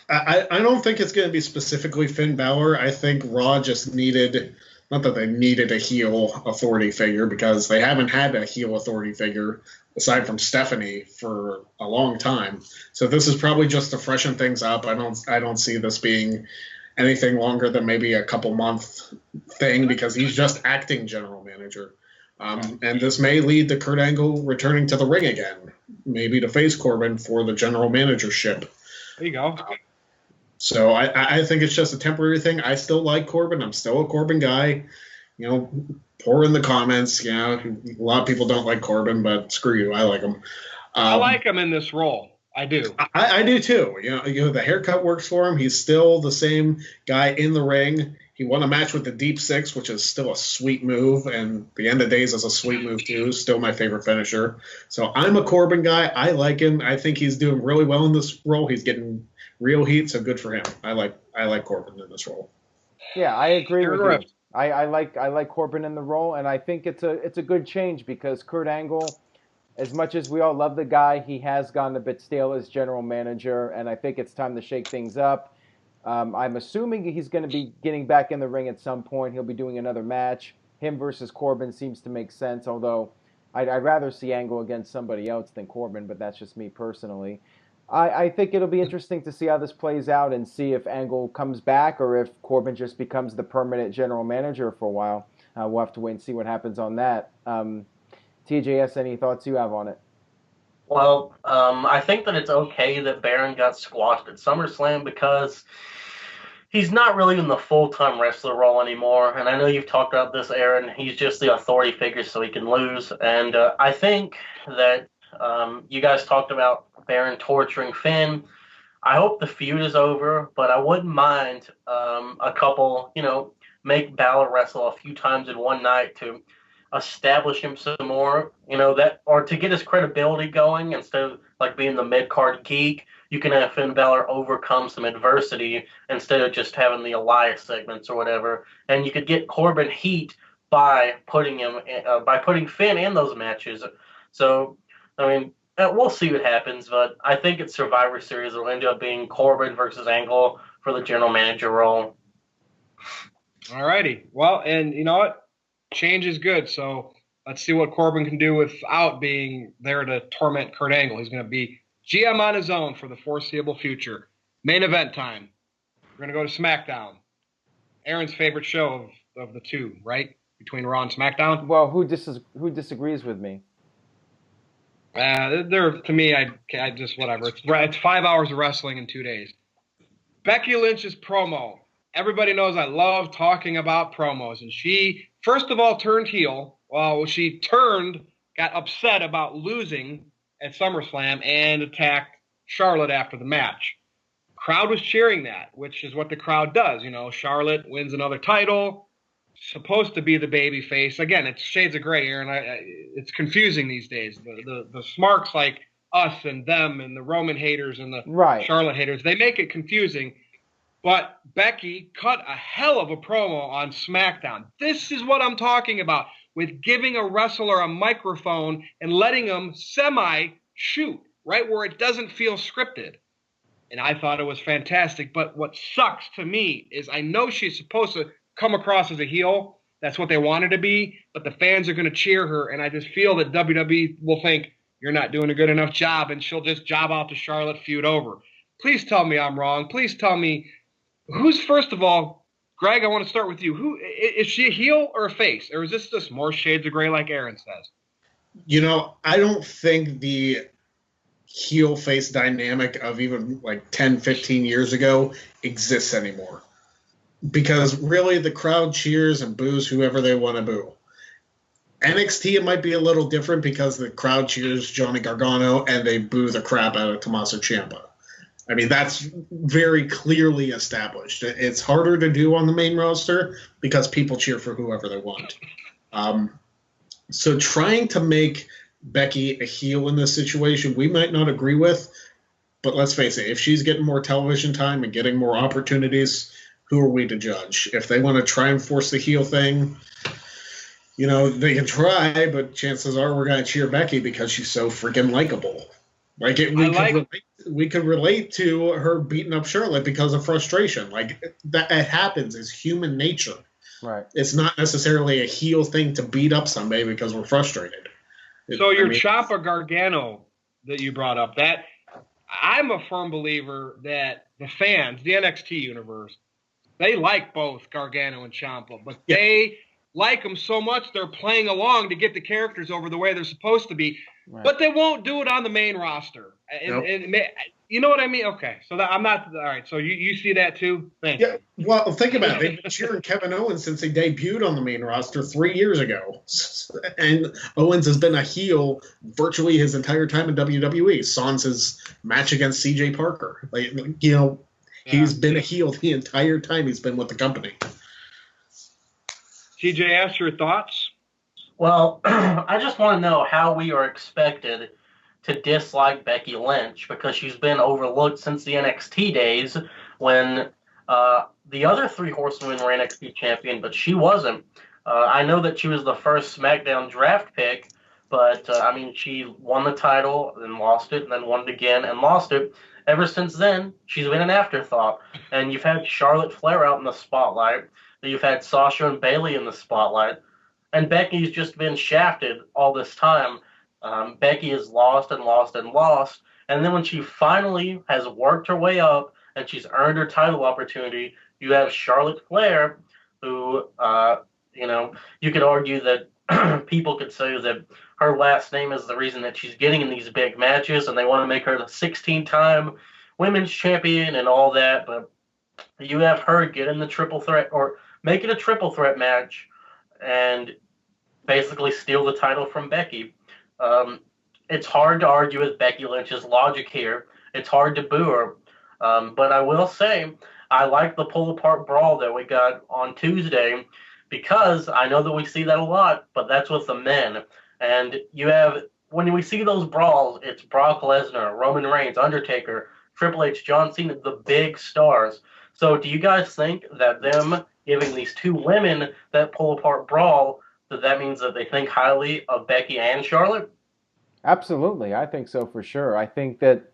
I don't think it's going to be specifically Finn Balor. I think Raw just needed, not that they needed a heel authority figure, because they haven't had a heel authority figure aside from Stephanie for a long time. So this is probably just to freshen things up. I don't see this being anything longer than maybe a couple month thing, because he's just acting general manager. And this may lead to Kurt Angle returning to the ring again, maybe to face Corbin for the general managership. There you go. So I think it's just a temporary thing. I still like Corbin. I'm still a Corbin guy. You know, pour in the comments. You know, a lot of people don't like Corbin, but screw you. I like him. I like him in this role. I do. I do too. You know, the haircut works for him. He's still the same guy in the ring. He won a match with the Deep Six, which is still a sweet move, and the End of Days is a sweet move too. Still my favorite finisher. So I'm a Corbin guy. I like him. I think he's doing really well in this role. He's getting real heat, so good for him. I like Corbin in this role. Yeah, I agree with you. I like Corbin in the role, and I think it's a good change, because Kurt Angle, as much as we all love the guy, he has gone a bit stale as general manager, and I think it's time to shake things up. I'm assuming he's going to be getting back in the ring at some point. He'll be doing another match. Him versus Corbin seems to make sense, although I'd rather see Angle against somebody else than Corbin, but that's just me personally. I think it'll be interesting to see how this plays out and see if Angle comes back or if Corbin just becomes the permanent general manager for a while. We'll have to wait and see what happens on that. TJS, any thoughts you have on it? Well, I think that it's okay that Baron got squashed at SummerSlam, because he's not really in the full-time wrestler role anymore. And I know you've talked about this, Aaron. He's just the authority figure, so he can lose. And I think that you guys talked about Baron torturing Finn. I hope the feud is over, but I wouldn't mind a couple, make Balor wrestle a few times in one night to establish him some more, or to get his credibility going. Instead of like being the mid-card geek, you can have Finn Balor overcome some adversity instead of just having the Elias segments or whatever. And you could get Corbin heat by putting Finn in those matches. So, I mean, we'll see what happens, but I think it's Survivor Series will end up being Corbin versus Angle for the general manager role. All righty. Well, and you know what? Change is good, so let's see what Corbin can do without being there to torment Kurt Angle. He's going to be GM on his own for the foreseeable future. Main event time. We're going to go to SmackDown. Aaron's favorite show of the two, right? Between Raw and SmackDown? Well, who disagrees with me? To me, I just, whatever. It's 5 hours of wrestling in 2 days. Becky Lynch's promo. Everybody knows I love talking about promos. And she, first of all, turned heel. Well, she got upset about losing at SummerSlam and attacked Charlotte after the match. Crowd was cheering that, which is what the crowd does. Charlotte wins another title. Supposed to be the baby face. Again, it's shades of gray, Aaron. It's confusing these days. The smarks like us and them and the Roman haters and the Charlotte haters, they make it confusing. But Becky cut a hell of a promo on SmackDown. This is what I'm talking about, with giving a wrestler a microphone and letting them semi-shoot, right where it doesn't feel scripted. And I thought it was fantastic. But what sucks to me is I know she's supposed to come across as a heel, That's what they wanted to be, but the fans are going to cheer her, and I just feel that WWE will think you're not doing a good enough job, and she'll just job out to Charlotte, feud over. Please tell me I'm wrong. Please tell me who's, first of all, Greg, I want to start with you. Who is she, a heel or a face, or is this just more shades of gray like Aaron says? You know, I don't think the heel face dynamic of even like 10, 15 years ago exists anymore. Because really the crowd cheers and boos whoever they want to boo. NXT, it might be a little different because the crowd cheers Johnny Gargano and they boo the crap out of Tommaso Ciampa. I mean, that's very clearly established. It's harder to do on the main roster because people cheer for whoever they want. So trying to make Becky a heel in this situation, we might not agree with, but let's face it, if she's getting more television time and getting more opportunities, who are we to judge? If they want to try and force the heel thing, you know, they can try, but chances are we're going to cheer Becky because she's so freaking likable. Like, we could relate to her beating up Charlotte because of frustration. Like, that it happens. It's human nature. Right. It's not necessarily a heel thing to beat up somebody because we're frustrated. So your Ciampa Gargano that you brought up, that I'm a firm believer that the fans, the NXT universe, they like both Gargano and Ciampa, but they like them so much they're playing along to get the characters over the way they're supposed to be. Right. But they won't do it on the main roster. And you know what I mean? Okay, so I'm not all right. So you see that too? Thanks. Yeah. Well, think about it. They've been cheering Kevin Owens since he debuted on the main roster 3 years ago, and Owens has been a heel virtually his entire time in WWE. Sans his match against C.J. Parker, he's been a heel the entire time he's been with the company. TJS, your thoughts? Well, I just want to know how we are expected to dislike Becky Lynch because she's been overlooked since the NXT days when the other three horsewomen were NXT champion, but she wasn't. I know that she was the first SmackDown draft pick, but she won the title, then lost it, and then won it again and lost it. Ever since then, she's been an afterthought. And you've had Charlotte Flair out in the spotlight. You've had Sasha and Bayley in the spotlight. And Becky's just been shafted all this time. Becky has lost and lost and lost. And then when she finally has worked her way up and she's earned her title opportunity, you have Charlotte Flair, who, you could argue that people could say that her last name is the reason that she's getting in these big matches, and they want to make her the 16-time women's champion and all that. But you have her get in the triple threat or make it a triple threat match and basically steal the title from Becky. It's hard to argue with Becky Lynch's logic here. It's hard to boo her. But I will say I like the pull-apart brawl that we got on Tuesday because I know that we see that a lot, but that's with the men. And you have, when we see those brawls, it's Brock Lesnar, Roman Reigns, Undertaker, Triple H, John Cena, the big stars. So do you guys think that them giving these two women that pull-apart brawl, that means that they think highly of Becky and Charlotte? Absolutely. I think so for sure. I think that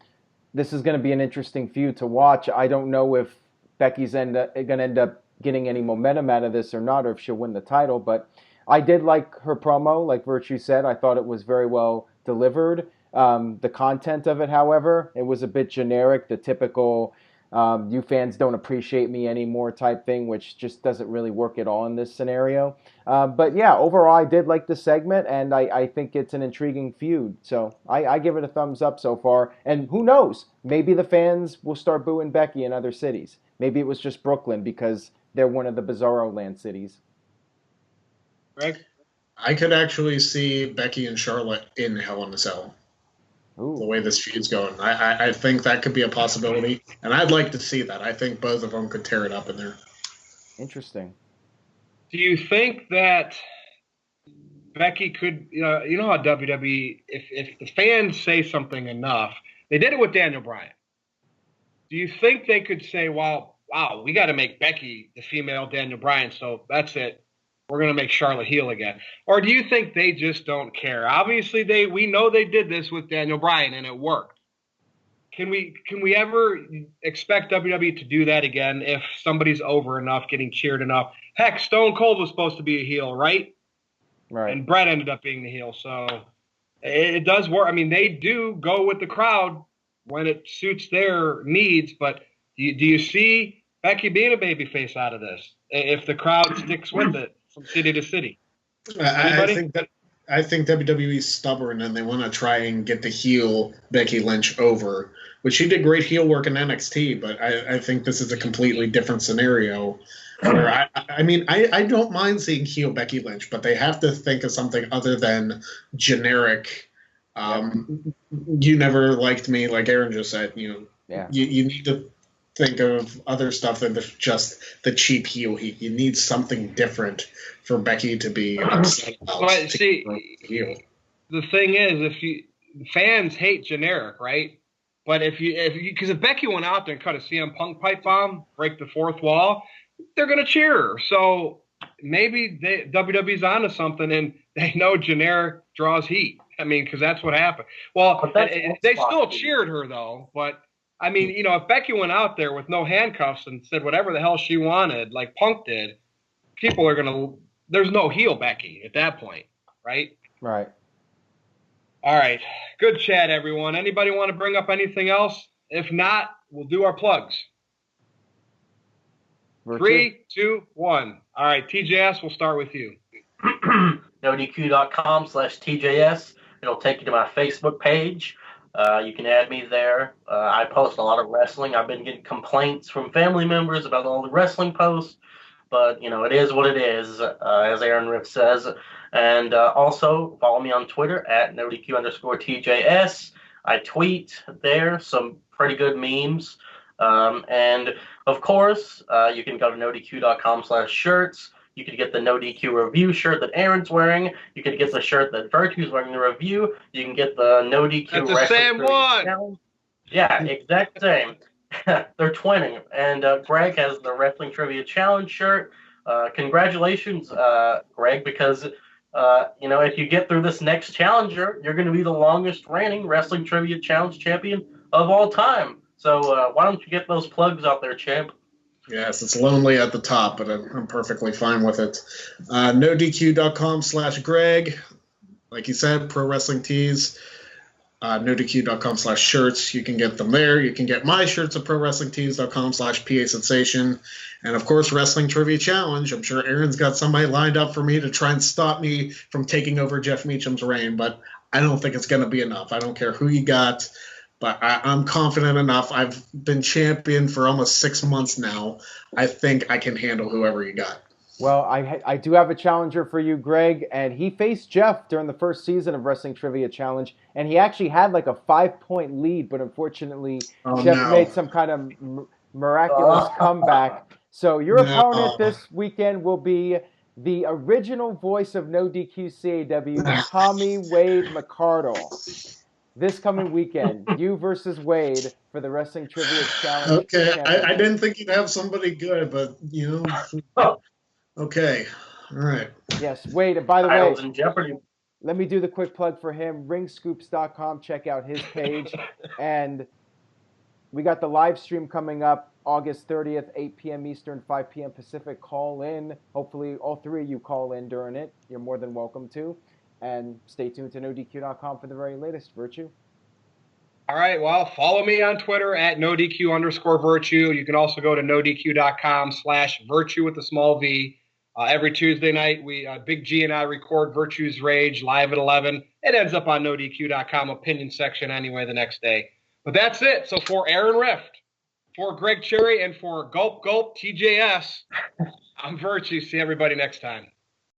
this is going to be an interesting feud to watch. I don't know if Becky's going to end up getting any momentum out of this or not, or if she'll win the title, but I did like her promo, like Virtue said. I thought it was very well delivered. The content of it, however, it was a bit generic, the typical you fans don't appreciate me anymore type thing, which just doesn't really work at all in this scenario. But yeah, overall, I did like the segment, and I think it's an intriguing feud. So I give it a thumbs up so far. And who knows? Maybe the fans will start booing Becky in other cities. Maybe it was just Brooklyn because they're one of the Bizarro Land cities. Greg? I could actually see Becky and Charlotte in Hell in a Cell. Ooh. The way this feud's going. I think that could be a possibility, and I'd like to see that. I think both of them could tear it up in there. Interesting. Do you think that Becky could, you know how WWE, if the fans say something enough, they did it with Daniel Bryan. Do you think they could say, wow, we got to make Becky the female Daniel Bryan, so that's it. We're going to make Charlotte heel again. Or do you think they just don't care? Obviously, we know they did this with Daniel Bryan, and it worked. can we ever expect WWE to do that again if somebody's over enough, getting cheered enough? Heck, Stone Cold was supposed to be a heel, right? Right. And Brett ended up being the heel. So it does work. I mean, they do go with the crowd when it suits their needs, but do you see Becky being a babyface out of this if the crowd sticks with it from city to city? I think WWE's stubborn and they want to try and get the heel Becky Lynch over, which she did great heel work in NXT, but I think this is a completely different scenario. Where I don't mind seeing heel Becky Lynch, but they have to think of something other than generic. You never liked me, like Aaron just said. You need to think of other stuff than just the cheap heel heat. You need something different for Becky to be upset about. But see, the thing is, fans hate generic, right? But because if Becky went out there and cut a CM Punk pipe bomb, break the fourth wall, they're gonna cheer her. So maybe WWE's onto something, and they know generic draws heat. I mean, because that's what happened. Well, they still cheered her though, but. I mean, if Becky went out there with no handcuffs and said whatever the hell she wanted, like Punk did, people are going to – there's no heel Becky at that point, right? Right. All right. Good chat, everyone. Anybody want to bring up anything else? If not, we'll do our plugs. Virtue. 3, 2, 1. All right, TJS, we'll start with you. NoDQ.com/TJS. It'll take you to my Facebook page. You can add me there. I post a lot of wrestling. I've been getting complaints from family members about all the wrestling posts, but it is what it is, as Aaron Riff says. And also follow me on Twitter at NoDQ_TJS. I tweet there some pretty good memes. And of course, you can go to NoDQ.com/shirts. You could get the NoDQ review shirt that Aaron's wearing. You could get the shirt that Virtue's wearing the review. You can get the NoDQ That's the same one. Challenge. Yeah, exact same. They're twinning. And Greg has the Wrestling Trivia Challenge shirt. Congratulations, Greg, because if you get through this next challenger, you're going to be the longest reigning Wrestling Trivia Challenge champion of all time. So why don't you get those plugs out there, champ? Yes, it's lonely at the top, but I'm perfectly fine with it. NoDQ.com/Greg. Like you said, Pro Wrestling Tees. NoDQ.com/shirts. You can get them there. You can get my shirts at ProWrestlingTees.com/PA Sensation. And, of course, Wrestling Trivia Challenge. I'm sure Aaron's got somebody lined up for me to try and stop me from taking over Jeff Meacham's reign, but I don't think it's going to be enough. I don't care who you got. But I'm confident enough. I've been champion for almost 6 months now. I think I can handle whoever you got. Well, I do have a challenger for you, Greg, and he faced Jeff during the first season of Wrestling Trivia Challenge, and he actually had like a 5-point lead, but unfortunately Jeff made some kind of miraculous comeback. So your opponent this weekend will be the original voice of NoDQ CAW, Tommy Wade McCardle. This coming weekend, you versus Wade for the Wrestling Trivia Challenge. Okay, I didn't think you'd have somebody good, but, okay. All right. Yes, Wade, and by the way, in jeopardy. Let me do the quick plug for him. Ringscoops.com, check out his page. And we got the live stream coming up August 30th, 8 p.m. Eastern, 5 p.m. Pacific. Call in. Hopefully all three of you call in during it. You're more than welcome to. And stay tuned to NoDQ.com for the very latest. Virtue. All right. Well, follow me on Twitter at NoDQ_Virtue. You can also go to NoDQ.com/Virtue with a small V. Every Tuesday night, Big G and I record Virtue's Rage live at 11. It ends up on NoDQ.com opinion section anyway the next day. But that's it. So for Aaron Rift, for Greg Cherry, and for Gulp Gulp TJS, I'm Virtue. See everybody next time.